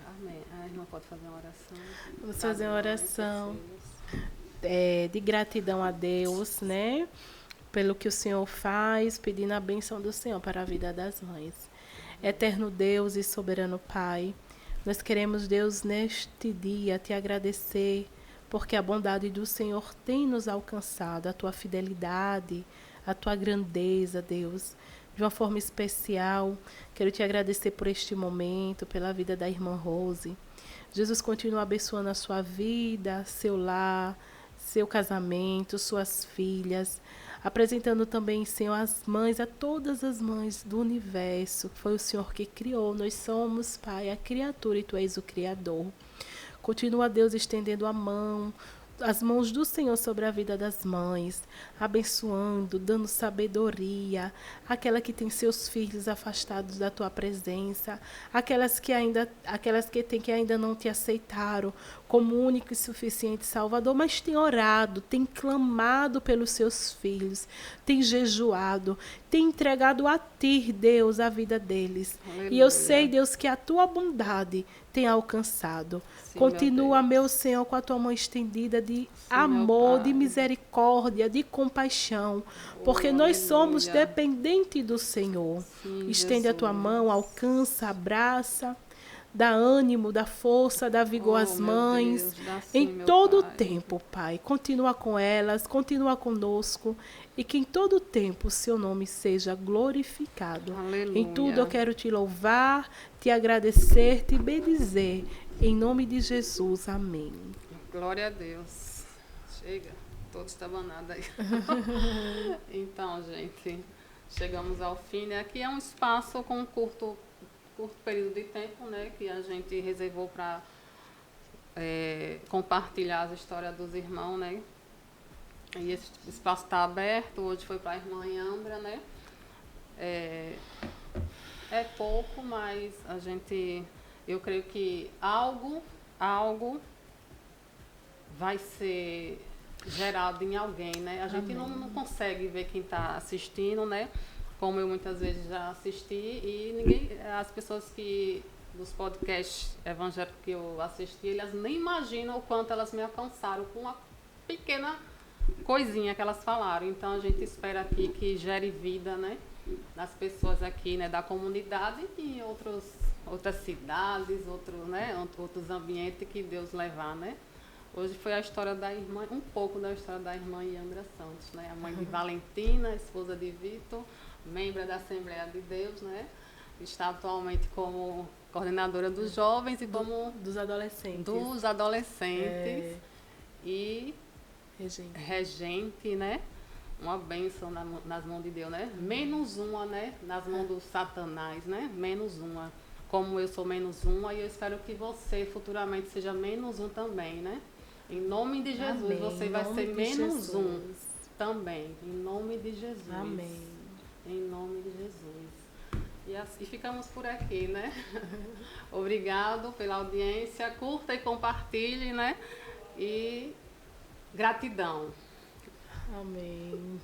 S1: Amém. A irmã pode fazer uma oração.
S2: Vamos fazer uma oração de gratidão a Deus, né? Pelo que o Senhor faz, pedindo a bênção do Senhor para a vida das mães. Eterno Deus e soberano Pai, nós queremos, Deus, neste dia te agradecer, porque a bondade do Senhor tem nos alcançado, a tua fidelidade, a tua grandeza, Deus. De uma forma especial, quero te agradecer por este momento, pela vida da irmã Rose. Jesus continua abençoando a sua vida, seu lar, seu casamento, suas filhas. Apresentando também, Senhor, as mães, a todas as mães do universo. Foi o Senhor que criou. Nós somos, Pai, a criatura e Tu és o Criador. Continua, Deus, estendendo a mão, as mãos do Senhor sobre a vida das mães, abençoando, dando sabedoria, aquela que tem seus filhos afastados da tua presença, aquelas que ainda não te aceitaram como único e suficiente Salvador, mas tem orado, tem clamado pelos seus filhos, tem jejuado, tem entregado a ti, Deus, a vida deles. Aleluia. E eu sei, Deus, que a tua bondade tem alcançado. Sim, continua, meu Senhor, com a tua mão estendida de Sim, amor, de misericórdia, de compaixão, porque nós somos dependentes do Senhor. Sim, Estende Jesus. A tua mão, alcança, abraça, dá ânimo, dá força, dá vigor às mães, em todo o tempo, Pai. Continua com elas, continua conosco, e que em todo o tempo o seu nome seja glorificado. Aleluia. Em tudo eu quero te louvar, te agradecer, te bendizer. Em nome de Jesus, amém.
S1: Glória a Deus. Chega, todos estabanados aí. Então, gente, chegamos ao fim, né? Aqui é um espaço com um curto período de tempo, né? Que a gente reservou para compartilhar as histórias dos irmãos, né? E esse espaço está aberto. Hoje foi para a irmã Yambra, né? É pouco, mas eu creio que algo vai ser gerado em alguém, né? A gente não consegue ver quem está assistindo, né? Como eu muitas vezes já assisti, e as pessoas dos podcasts evangélicos que eu assisti, elas nem imaginam o quanto elas me alcançaram com uma pequena coisinha que elas falaram. Então a gente espera aqui que gere vida, né? Nas pessoas aqui, né? Da comunidade e em outras cidades, outros ambientes que Deus levar, né? Hoje foi a história da irmã, um pouco da história da irmã Yambra Santos, né? A mãe de Valentina, esposa de Vitor, membro da Assembleia de Deus, né? Está atualmente como coordenadora dos jovens e como
S2: dos adolescentes.
S1: E regente, né? Uma bênção nas mãos de Deus, né? Menos uma, né? Nas mãos do Satanás, né? Menos uma. Como eu sou menos uma, e eu espero que você futuramente seja menos um também, né? Em nome de Jesus, amém. Você vai ser menos um também. Em nome de Jesus.
S2: Amém.
S1: Em nome de Jesus. E ficamos por aqui, né? Obrigado pela audiência. Curta e compartilhe, né? E gratidão.
S2: Amém.